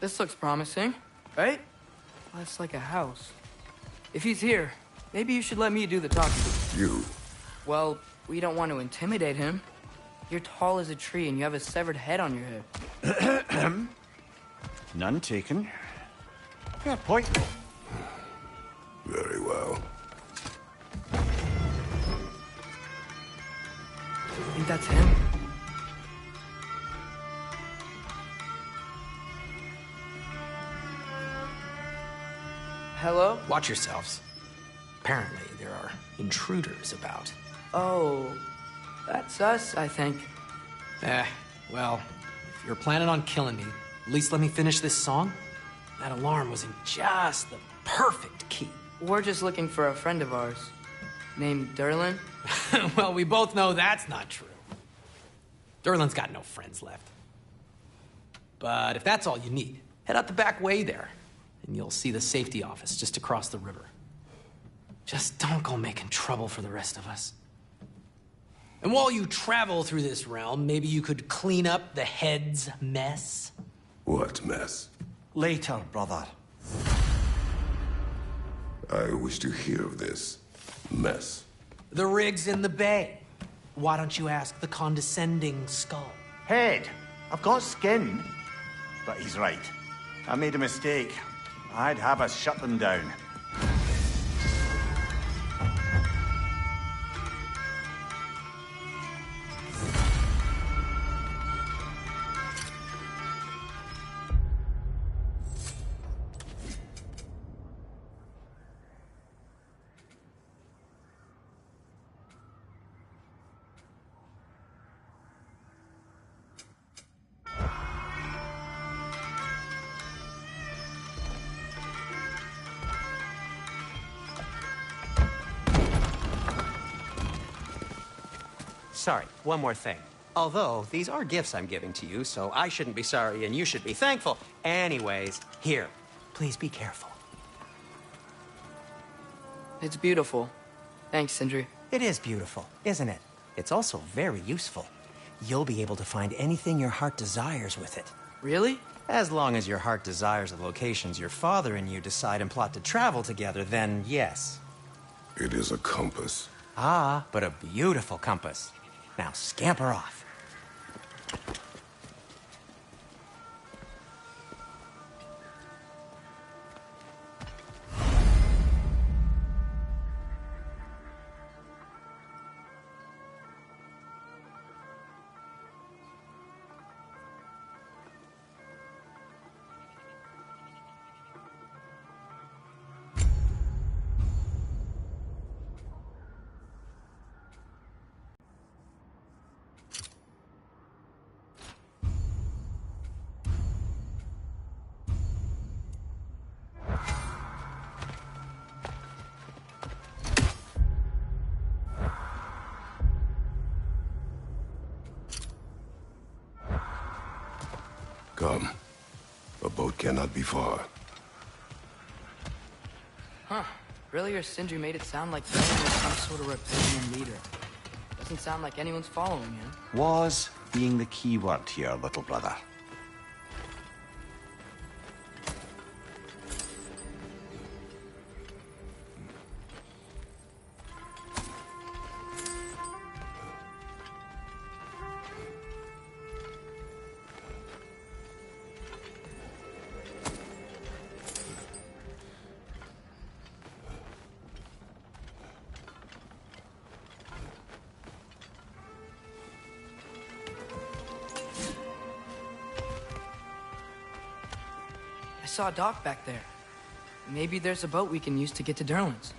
This looks promising, right? Well, it's like a house. If he's here, maybe you should let me do the talking. You? Well, we don't want to intimidate him. You're tall as a tree and you have a severed head on your head. None taken. Fair point. Think that's him? Hello? Watch yourselves. Apparently, there are intruders about. Oh, that's us, I think. Well, if you're planning on killing me, at least let me finish this song. That alarm was in just the perfect key. We're just looking for a friend of ours, named Durlin. Well, we both know that's not true. Durlin's got no friends left. But if that's all you need, head out the back way there, and you'll see the safety office just across the river. Just don't go making trouble for the rest of us. And while you travel through this realm, maybe you could clean up the head's mess? What mess? Later, brother. I wish to hear of this mess. The rig's in the bay. Why don't you ask the condescending skull? Head, I've got skin. But he's right. I made a mistake. I'd have us shut them down. Sorry, one more thing. Although, these are gifts I'm giving to you, so I shouldn't be sorry and you should be thankful. Anyways, here, please be careful. It's beautiful. Thanks, Sindri. It is beautiful, isn't it? It's also very useful. You'll be able to find anything your heart desires with it. Really? As long as your heart desires the locations your father and you decide and plot to travel together, then yes. It is a compass. Ah, but a beautiful compass. Now scamper off. Come. A boat cannot be far. Huh. Earlier, Sindri made it sound like Durlin was some sort of rebellion leader. Doesn't sound like anyone's following him. Was being the key word here, little brother. I saw a dock back there. Maybe there's a boat we can use to get to Durlin's.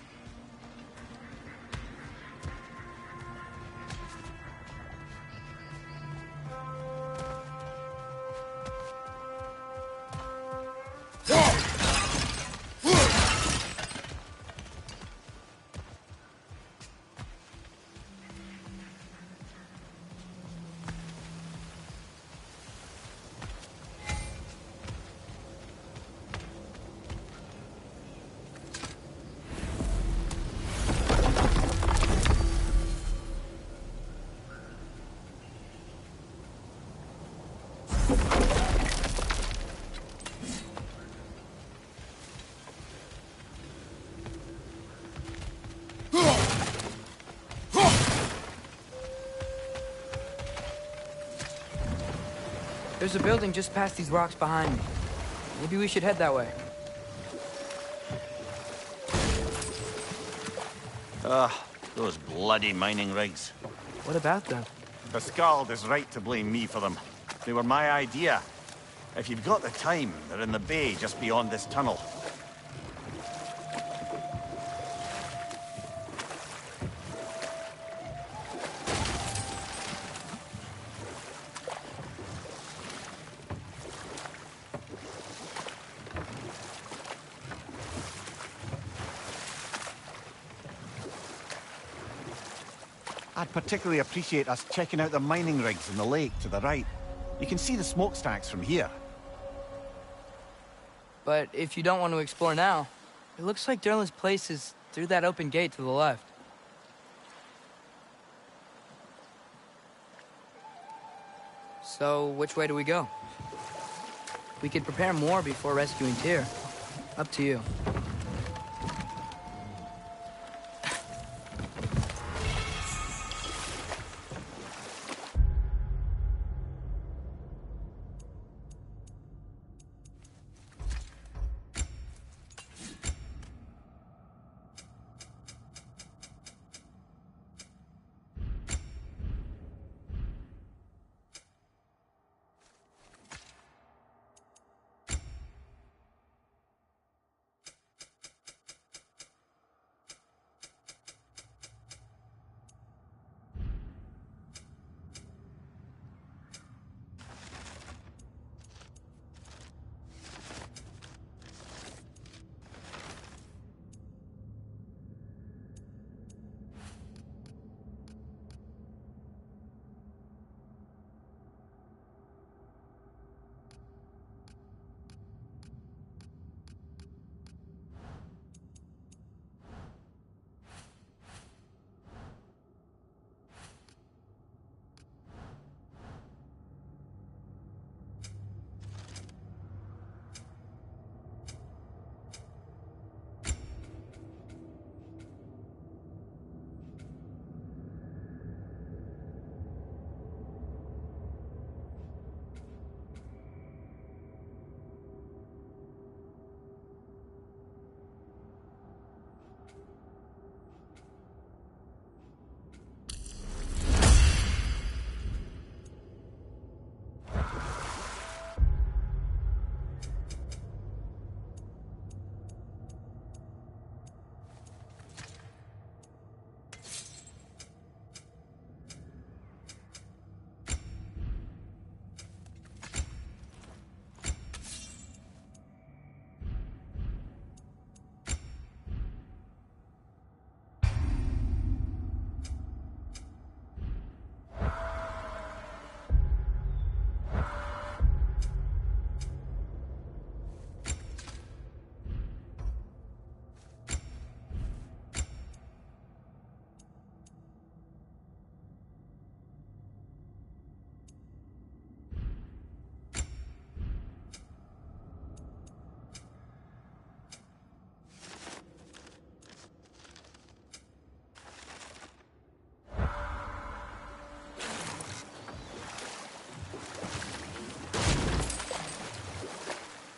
There's a building just past these rocks behind me. Maybe we should head that way. Those bloody mining rigs. What about them? The Skald is right to blame me for them. They were my idea. If you've got the time, they're in the bay just beyond this tunnel. I'd particularly appreciate us checking out the mining rigs in the lake to the right. You can see the smokestacks from here. But if you don't want to explore now, it looks like Durlin's place is through that open gate to the left. So, which way do we go? We could prepare more before rescuing Tyr. Up to you.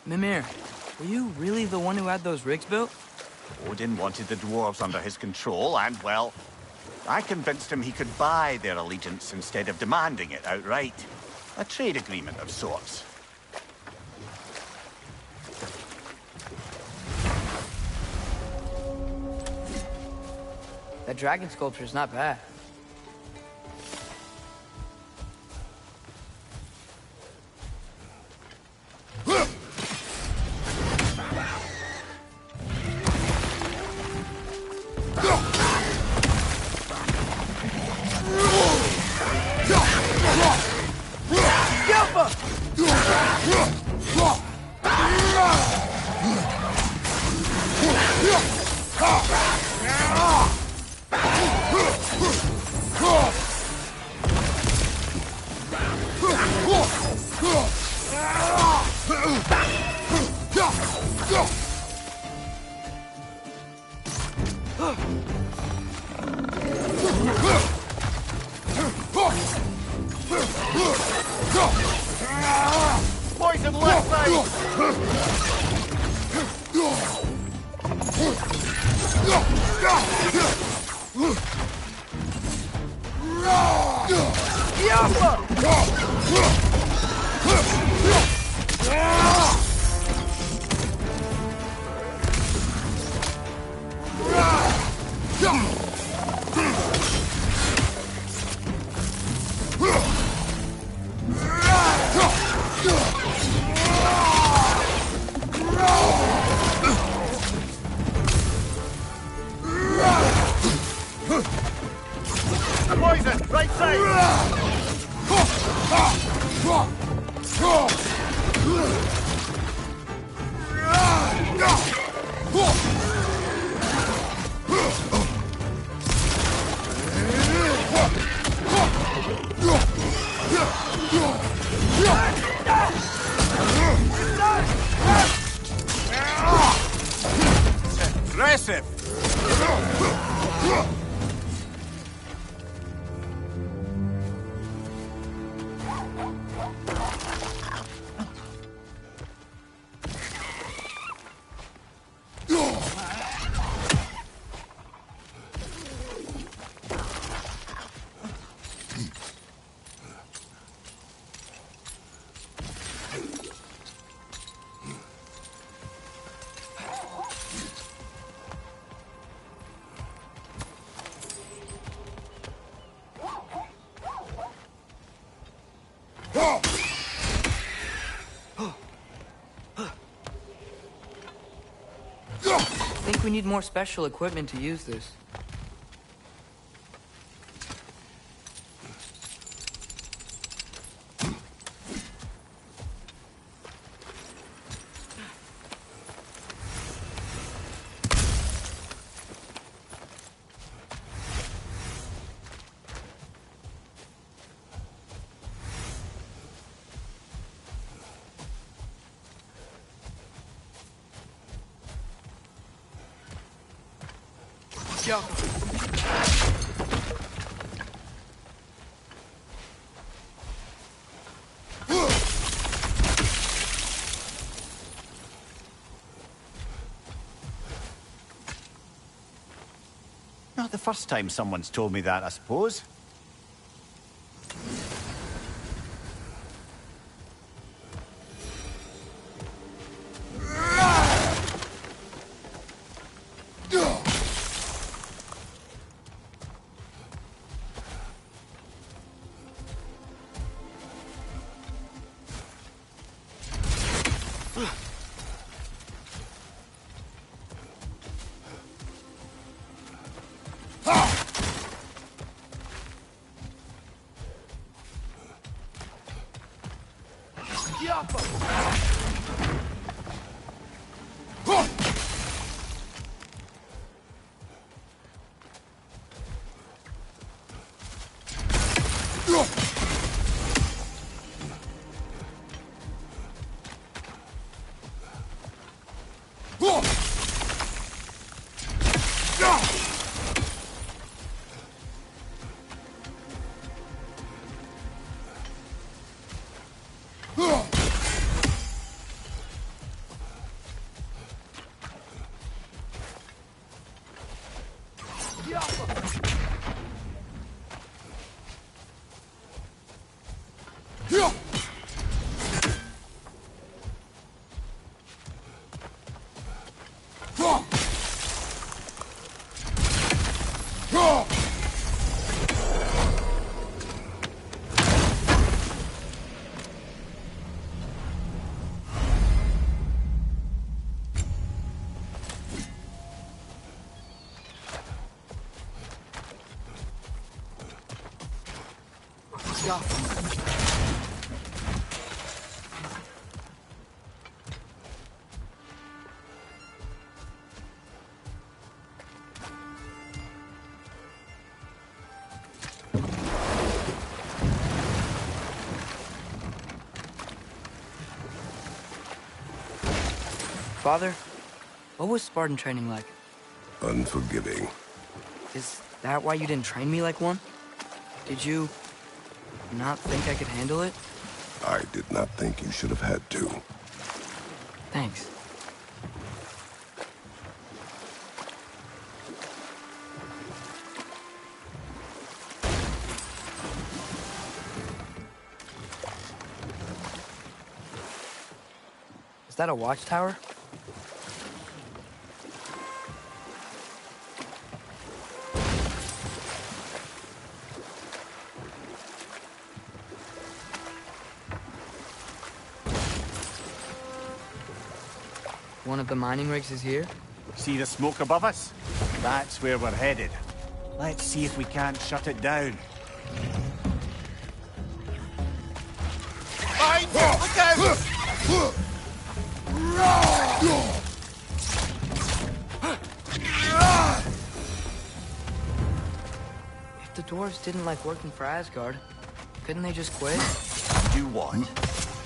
Mimir, were you really the one who had those rigs built? Odin wanted the dwarves under his control, and, well, I convinced him he could buy their allegiance instead of demanding it outright. A trade agreement of sorts. That dragon sculpture's not bad. Poison left side! Poison! Right side! Aggressive! I think we need more special equipment to use this. Not the first time someone's told me that, I suppose. Father, what was Spartan training like? Unforgiving. Is that why you didn't train me like one? Did you not think I could handle it? I did not think you should have had to. Thanks. Is that a watchtower? One of the mining rigs is here? See the smoke above us? That's where we're headed. Let's see if we can't shut it down. Behind you! Look out! If the dwarves didn't like working for Asgard, couldn't they just quit? Do what?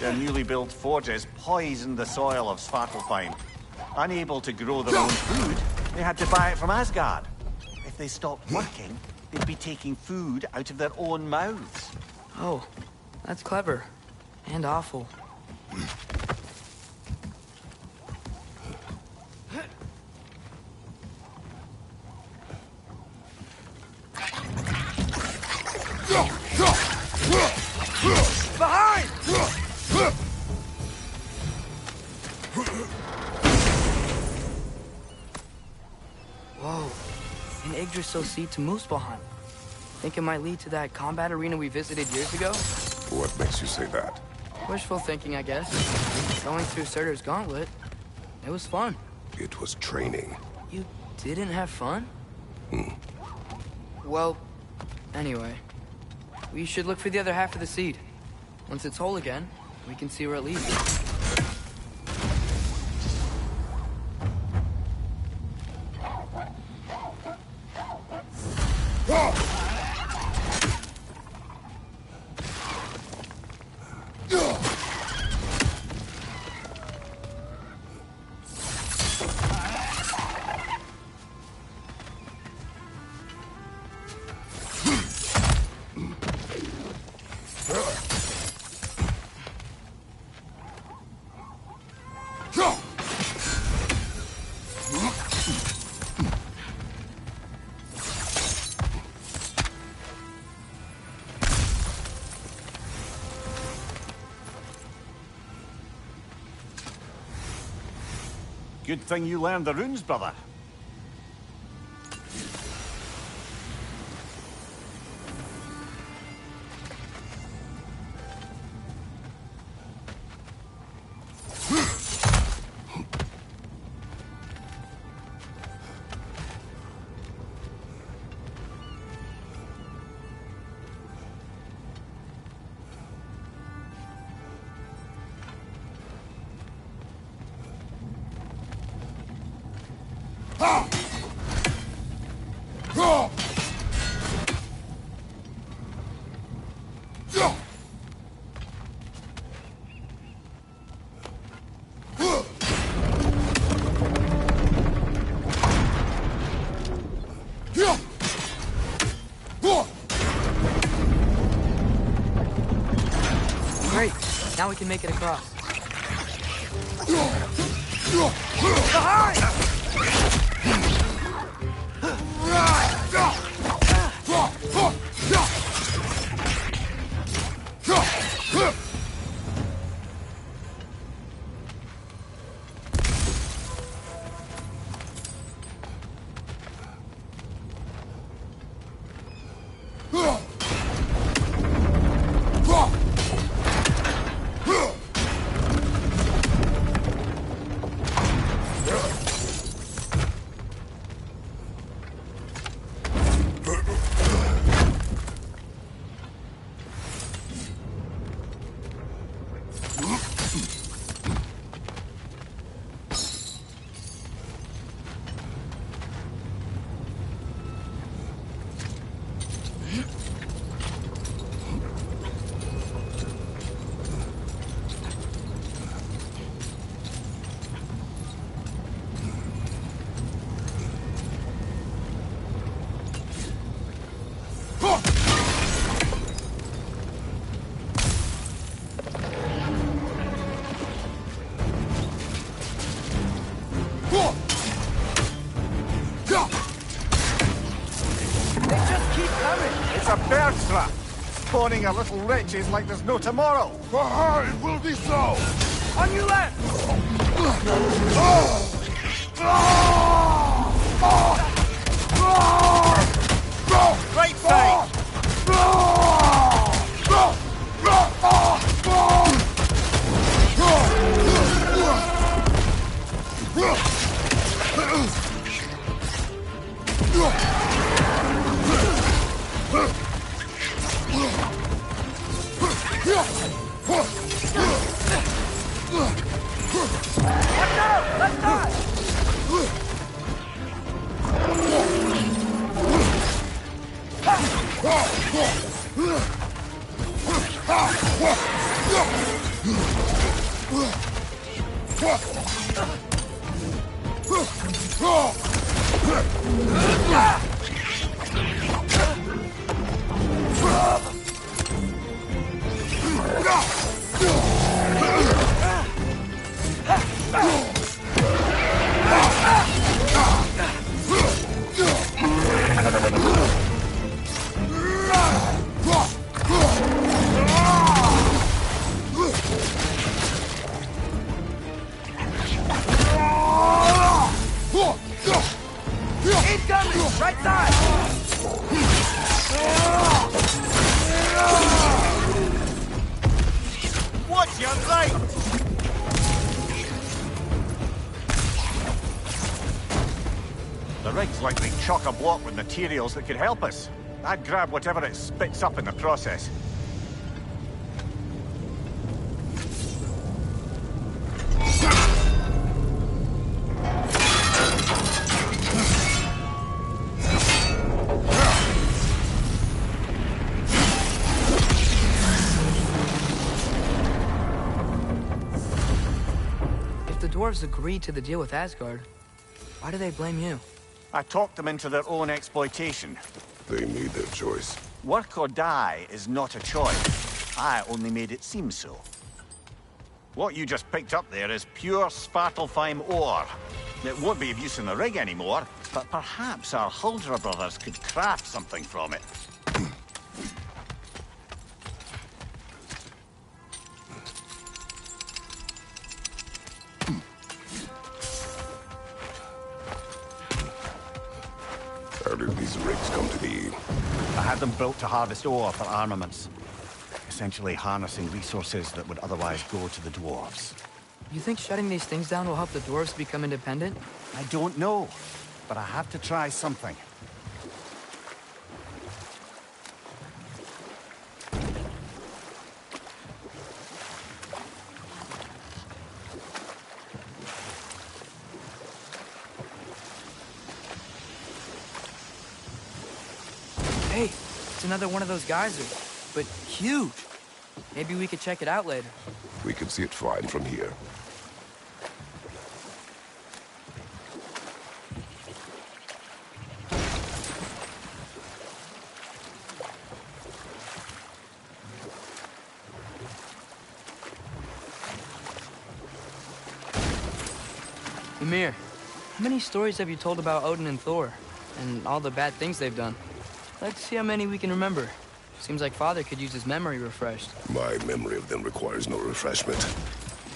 Their newly built forges poisoned the soil of Svartalfheim. Unable to grow their own food, they had to buy it from Asgard. If they stopped working, they'd be taking food out of their own mouths. Oh, that's clever. And awful. Behind! Whoa. An Yggdrasil seed to Muspelheim. Think it might lead to that combat arena we visited years ago? What makes you say that? Wishful thinking, I guess. Going through Surtur's gauntlet. It was fun. It was training. You didn't have fun? Well, anyway. We should look for the other half of the seed. Once it's whole again, we can see where it leads. Good thing you learned the runes, brother. Great. Now we can make it across. It's a bear trap. Spawning our little wretches like there's no tomorrow. For her, it will be so! On your left! Right side! Incoming! Right side! Watch your right! The rig's likely chock-a-block with materials that could help us. I'd grab whatever it spits up in the process. If the dwarves agreed to the deal with Asgard, why do they blame you? I talked them into their own exploitation. They made their choice. Work or die is not a choice. I only made it seem so. What you just picked up there is pure Svartalfheim ore. It won't be of use in the rig anymore, but perhaps our Huldra brothers could craft something from it. How did these rigs come to be? I had them built to harvest ore for armaments. Essentially harnessing resources that would otherwise go to the dwarves. You think shutting these things down will help the dwarves become independent? I don't know, but I have to try something. Hey, it's another one of those geysers, but huge. Maybe we could check it out later. We can see it fine from here. Ymir, how many stories have you told about Odin and Thor, and all the bad things they've done? Let's see how many we can remember. Seems like Father could use his memory refreshed. My memory of them requires no refreshment.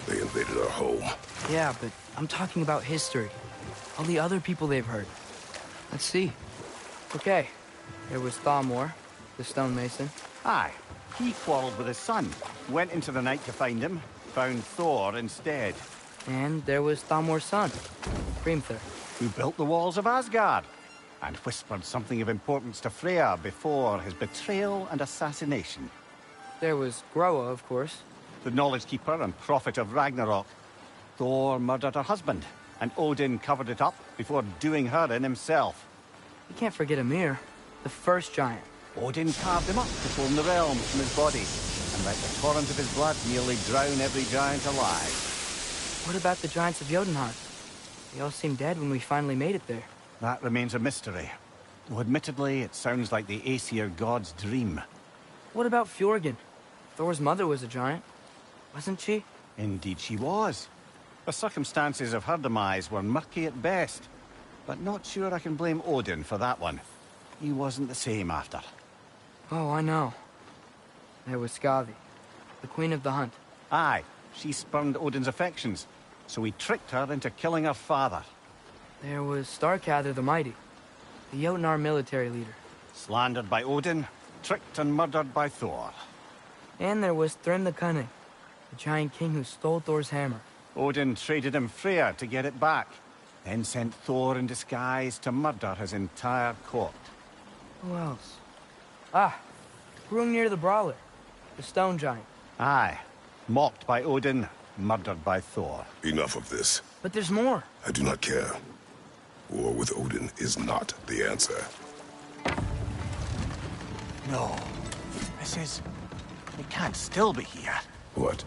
They invaded our home. Yeah, but I'm talking about history. All the other people they've hurt. Let's see. Okay, there was Thamor, the stonemason. Aye, he quarreled with his son, went into the night to find him, found Thor instead. And there was Thamor's son, Grimthur. Who built the walls of Asgard, and whispered something of importance to Freya before his betrayal and assassination. There was Groa, of course. The knowledge keeper and prophet of Ragnorak. Thor murdered her husband, and Odin covered it up before doing her in himself. You can't forget Ymir, the first giant. Odin carved him up to form the realms from his body, and let the torrent of his blood nearly drown every giant alive. What about the giants of Jotunheim? They all seemed dead when we finally made it there. That remains a mystery. Though admittedly, it sounds like the Aesir god's dream. What about Fjorgyn? Thor's mother was a giant, wasn't she? Indeed she was. The circumstances of her demise were murky at best, but not sure I can blame Odin for that one. He wasn't the same after. Oh, I know. There was Skavi, the queen of the hunt. Aye, She spurned Odin's affections, so he tricked her into killing her father. There was Starkather the Mighty, the Jotnar military leader. Slandered by Odin, tricked and murdered by Thor. And there was Thrym the Cunning, the giant king who stole Thor's hammer. Odin traded him Freya to get it back, then sent Thor in disguise to murder his entire court. Who else? Ah, Hrungnir the Brawler, the stone giant. Aye, mocked by Odin, murdered by Thor. Enough of this. But there's more. I do not care. War with Odin is not the answer. No. It can't still be here. What?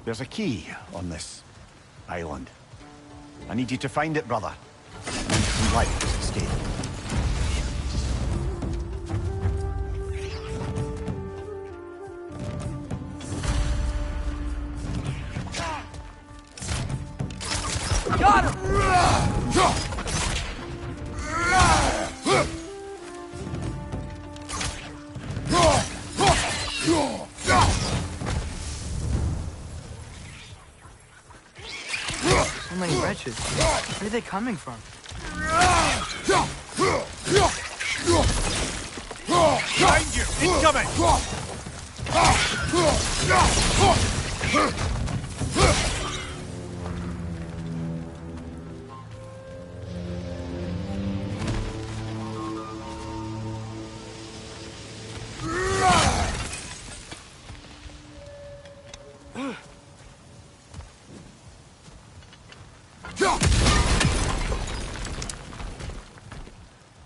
There's a key on this island. I need you to find it, brother. And light escape. Got him! So many wretches. Where are they coming from? Behind you! Incoming!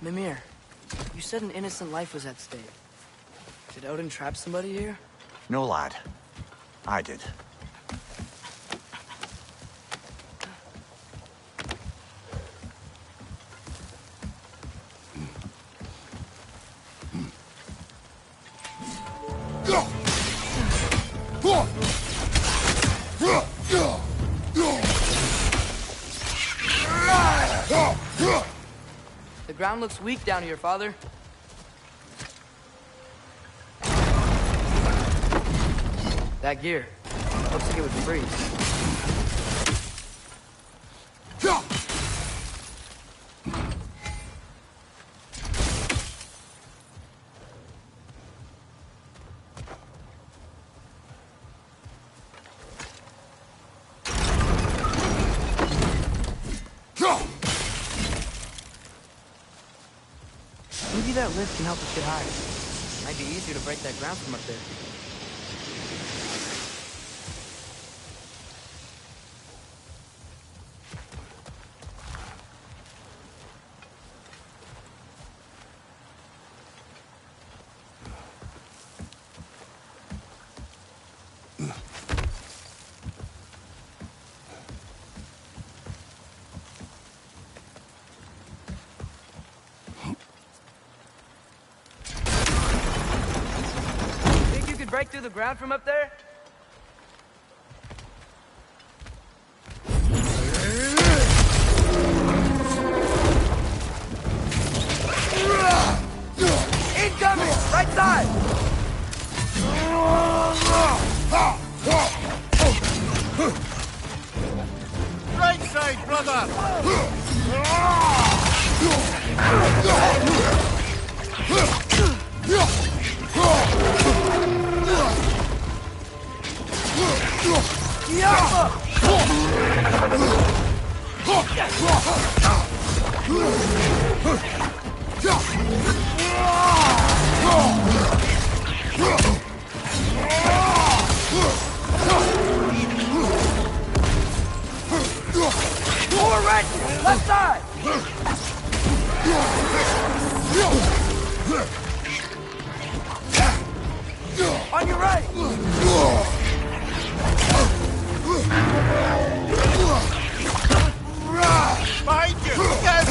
Mimir, you said an innocent life was at stake. Did Odin trap somebody here? No, lad. I did. The ground looks weak down here, Father. That gear. Looks like it would freeze. Maybe that lift can help us get higher. Might be easier to break that ground from up there. Break through the ground from up there? Incoming! Right side! Right side, brother! More right! Left side! On your right! Behind you! Yes!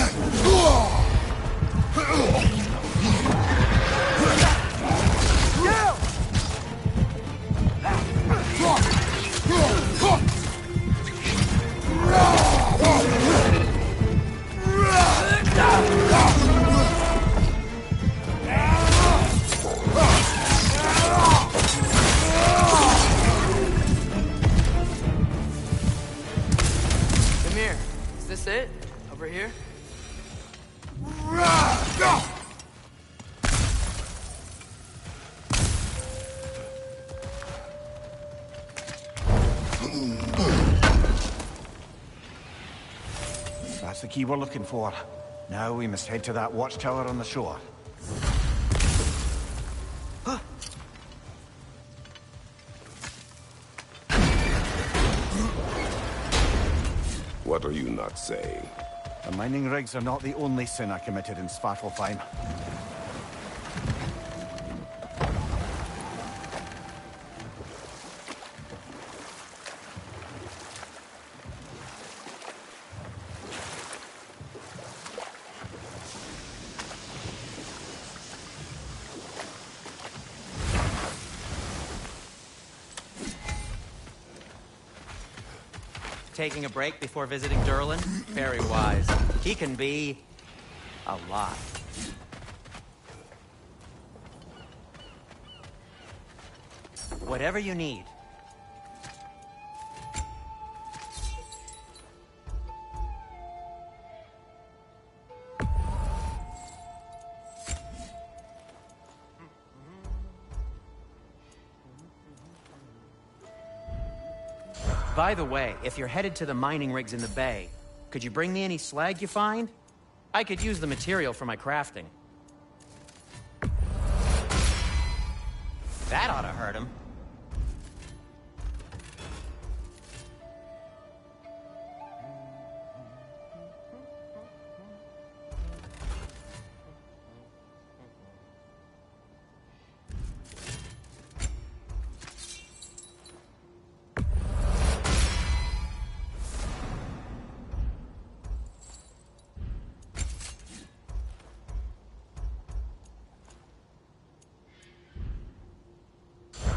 here? That's the key we're looking for. Now we must head to that watchtower on the shore. What are you not saying? The mining rigs are not the only sin I committed in Svartalfheim. Taking a break before visiting Durlin? Very wise. He can be a lot. Whatever you need. By the way, if you're headed to the mining rigs in the bay, could you bring me any slag you find? I could use the material for my crafting. That ought to hurt him.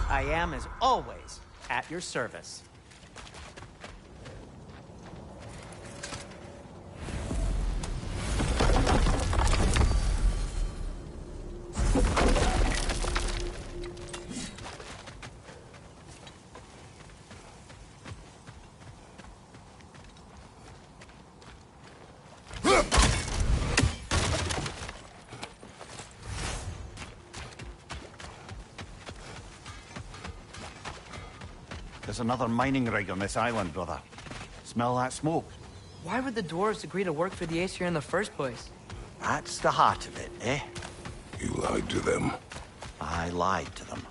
I am, as always, at your service. There's another mining rig on this island, brother. Smell that smoke? Why would the dwarves agree to work for the Aesir in the first place? That's the heart of it, eh? You lied to them. I lied to them.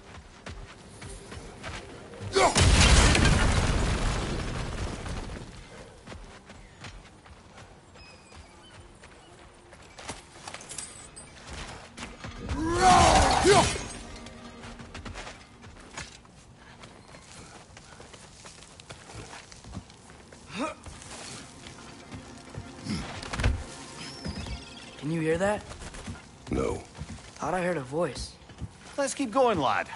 Can you hear that? No. Thought I heard a voice. Let's keep going, lad.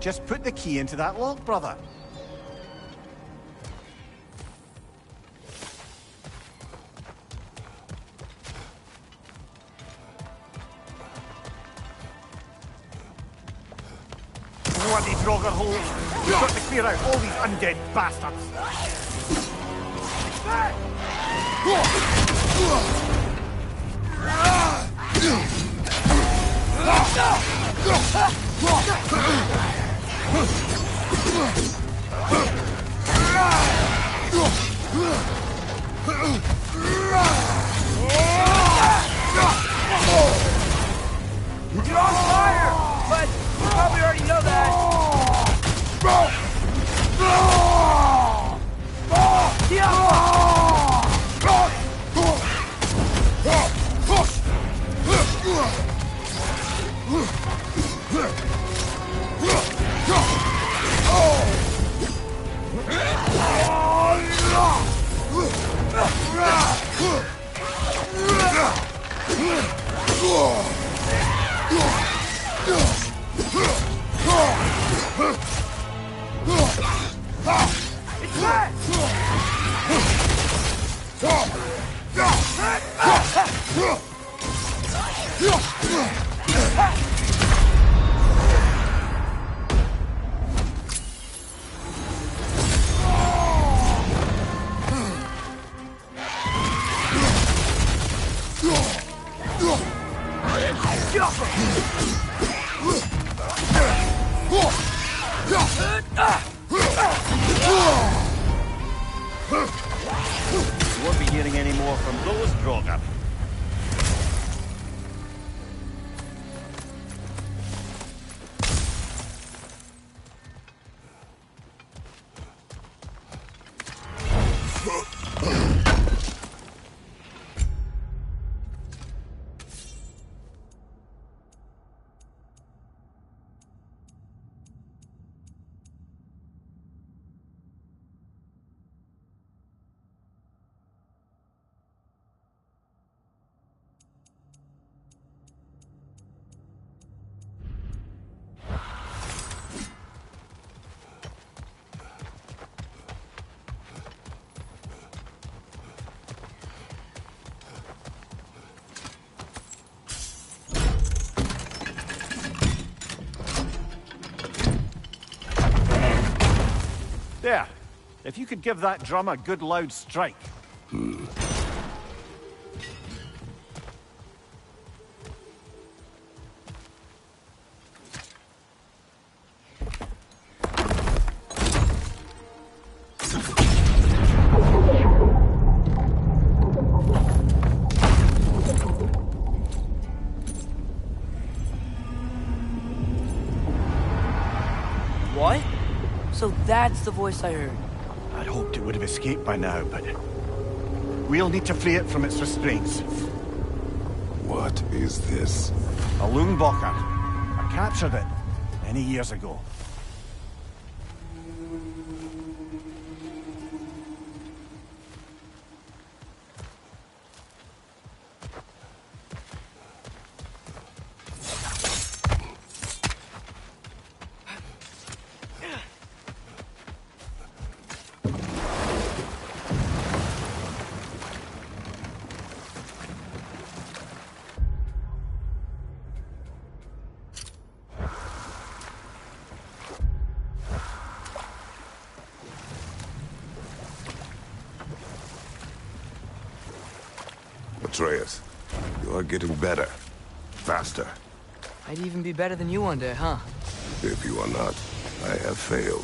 Just put the key into that lock, brother. Bloody Draugr holes! We've got to clear out all these undead bastards! You're on fire! But you probably already know that. from those, Grogan. There. If you could give that drum a good loud strike. What? So that's the voice I heard. I'd hoped it would have escaped by now, but... we'll need to free it from its restraints. What is this? A Loonbocker. I captured it many years ago. Atreus, you are getting better. Faster. I'd even be better than you one day, huh? If you are not, I have failed.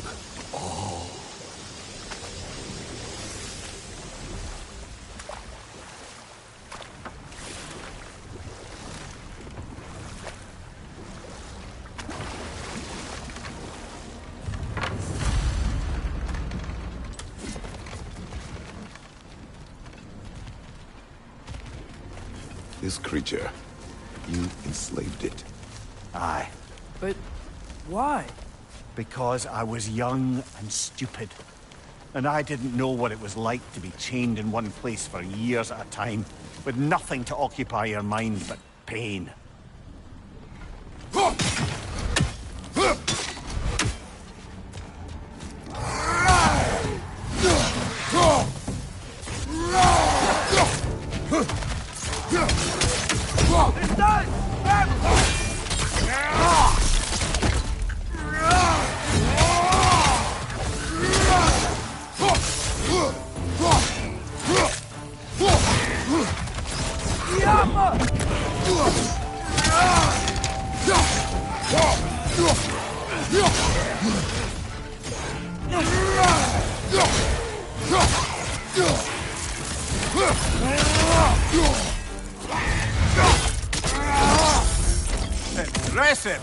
This creature, you enslaved it. Aye. But why? Because I was young and stupid. And I didn't know what it was like to be chained in one place for years at a time, with nothing to occupy your mind but pain. Impressive!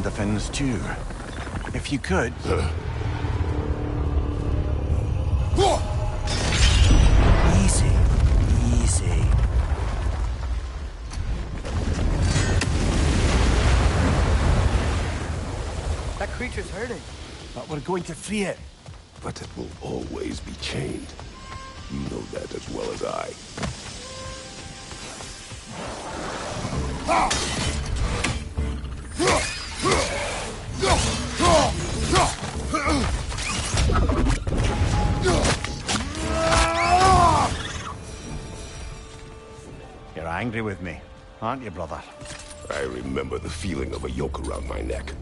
and the fins too. If you could... Easy. Easy. That creature's hurting. But we're going to free it. But it will always be chained. You know that as well as I. You're angry with me, aren't you, brother? I remember the feeling of a yoke around my neck.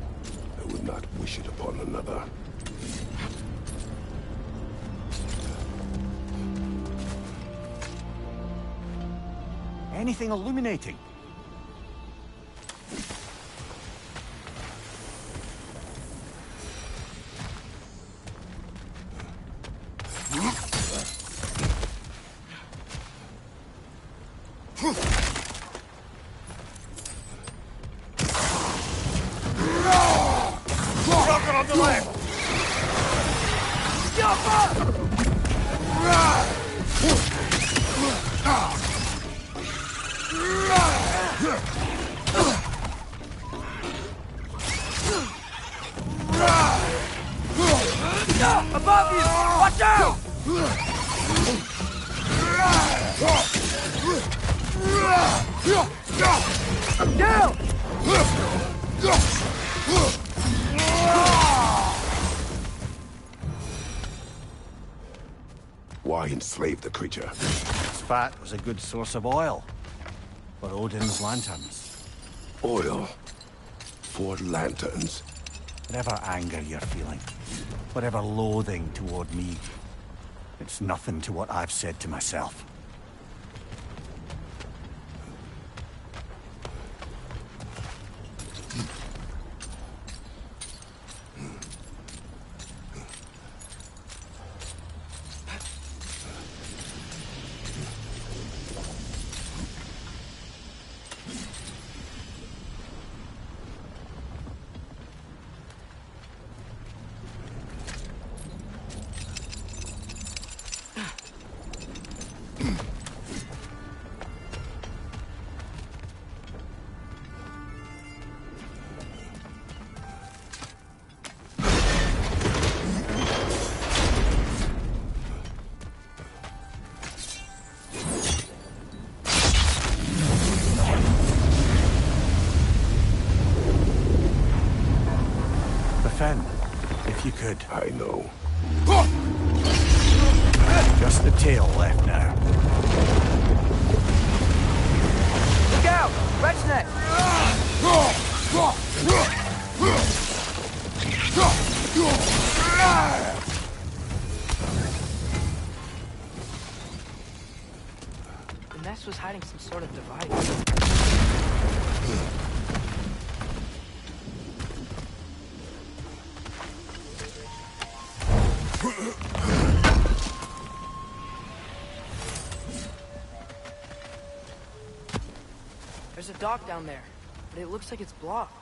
I would not wish it upon another. Anything illuminating? Rocket on the left! Above you! Watch out! Down! Why enslave the creature? Its fat was a good source of oil for Odin's lanterns. Oil. For lanterns. Whatever anger you're feeling, whatever loathing toward me, it's nothing to what I've said to myself. Fen, if you could. I know. Just the tail left now. Look out! Red's neck! The nest was hiding some sort of device. There's a dock down there, but it looks like it's blocked.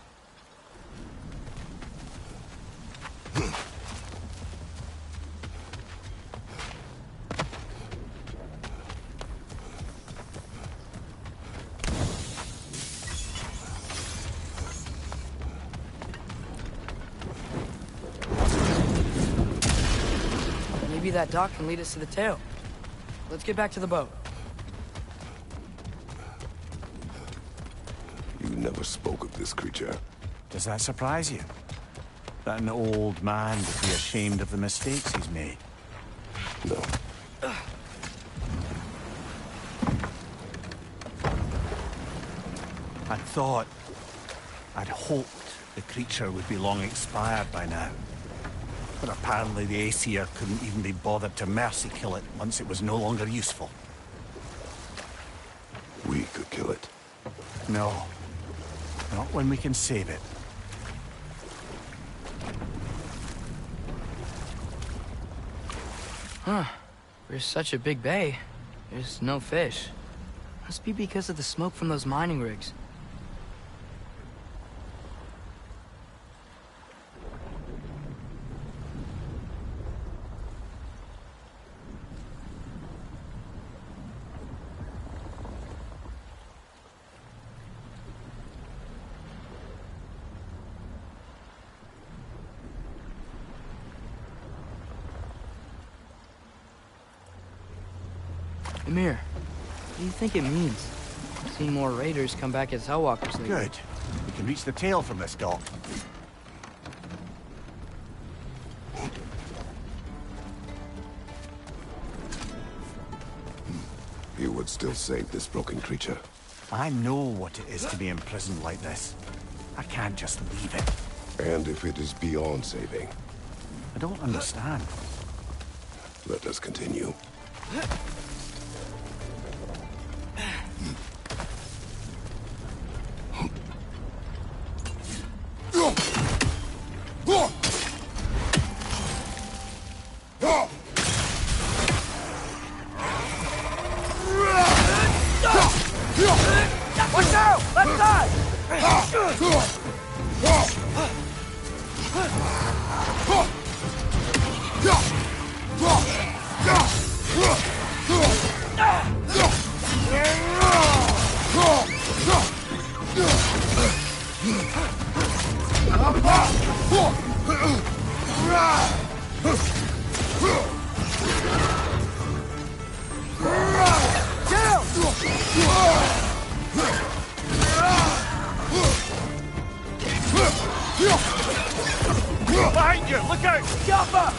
Maybe that dock can lead us to the tail. Let's get back to the boat. You never spoke of this creature. Does that surprise you? That an old man would be ashamed of the mistakes he's made? No. I'd hoped the creature would be long expired by now. But apparently the Aesir couldn't even be bothered to mercy kill it once it was no longer useful. We could kill it. No. Not when we can save it. Huh. We're such a big bay. There's no fish. Must be because of the smoke from those mining rigs. Emir, what do you think it means? I've seen more raiders come back as Hellwalkers lately. Good. We can reach the tail from this dock. You would still save this broken creature. I know what it is to be imprisoned like this. I can't just leave it. And if it is beyond saving, I don't understand. let us continue. Watch out! Left side! Behind you! Look out! Jumper!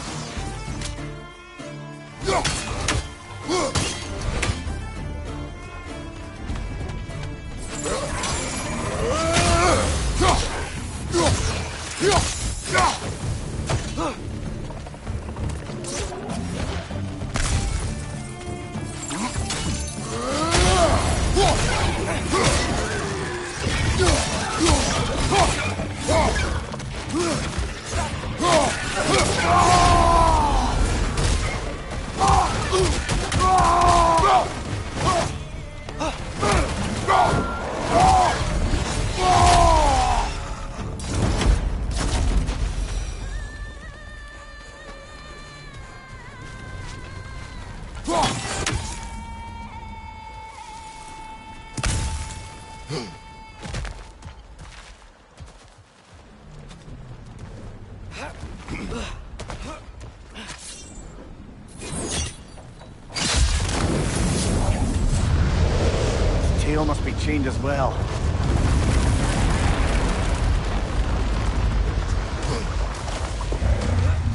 Tail must be chained as well.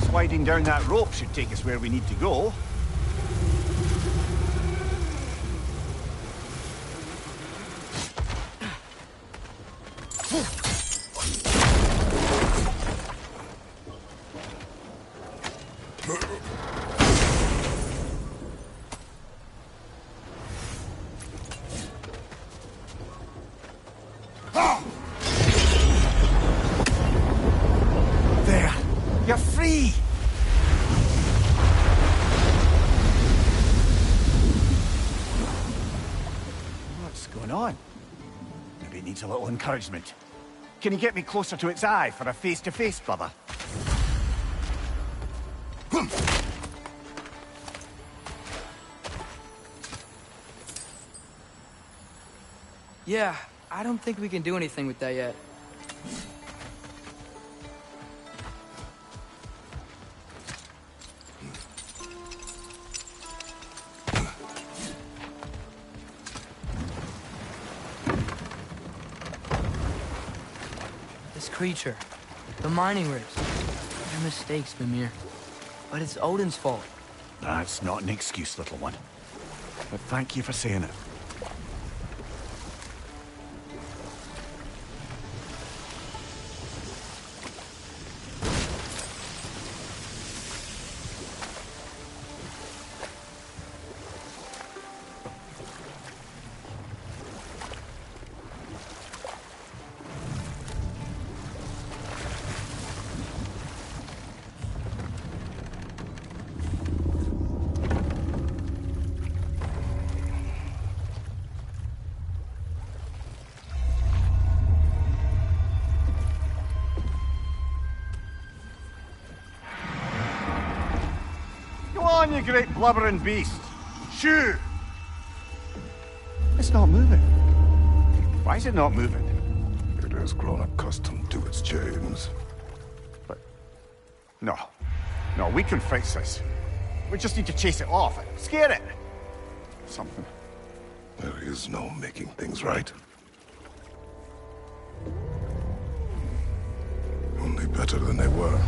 Sliding down that rope should take us where we need to go. There! You're free! What's going on? Maybe it needs a little encouragement. Can you get me closer to its eye for a face-to-face, brother? Yeah, I don't think we can do anything with that yet. This creature, the mining rigs, they're mistakes, Mimir. But it's Odin's fault. That's not an excuse, little one. But thank you for saying it. Go on, you great blubbering beast. Shoo! It's not moving. Why is it not moving? It has grown accustomed to its chains. But... No. No, we can fix this. We just need to chase it off. Scare it. something. There is no making things right. Only better than they were.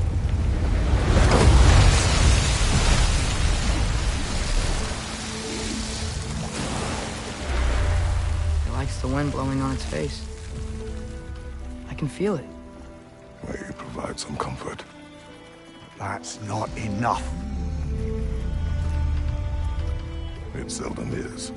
It likes the wind blowing on its face. I can feel it. May provide some comfort. That's not enough. It seldom is.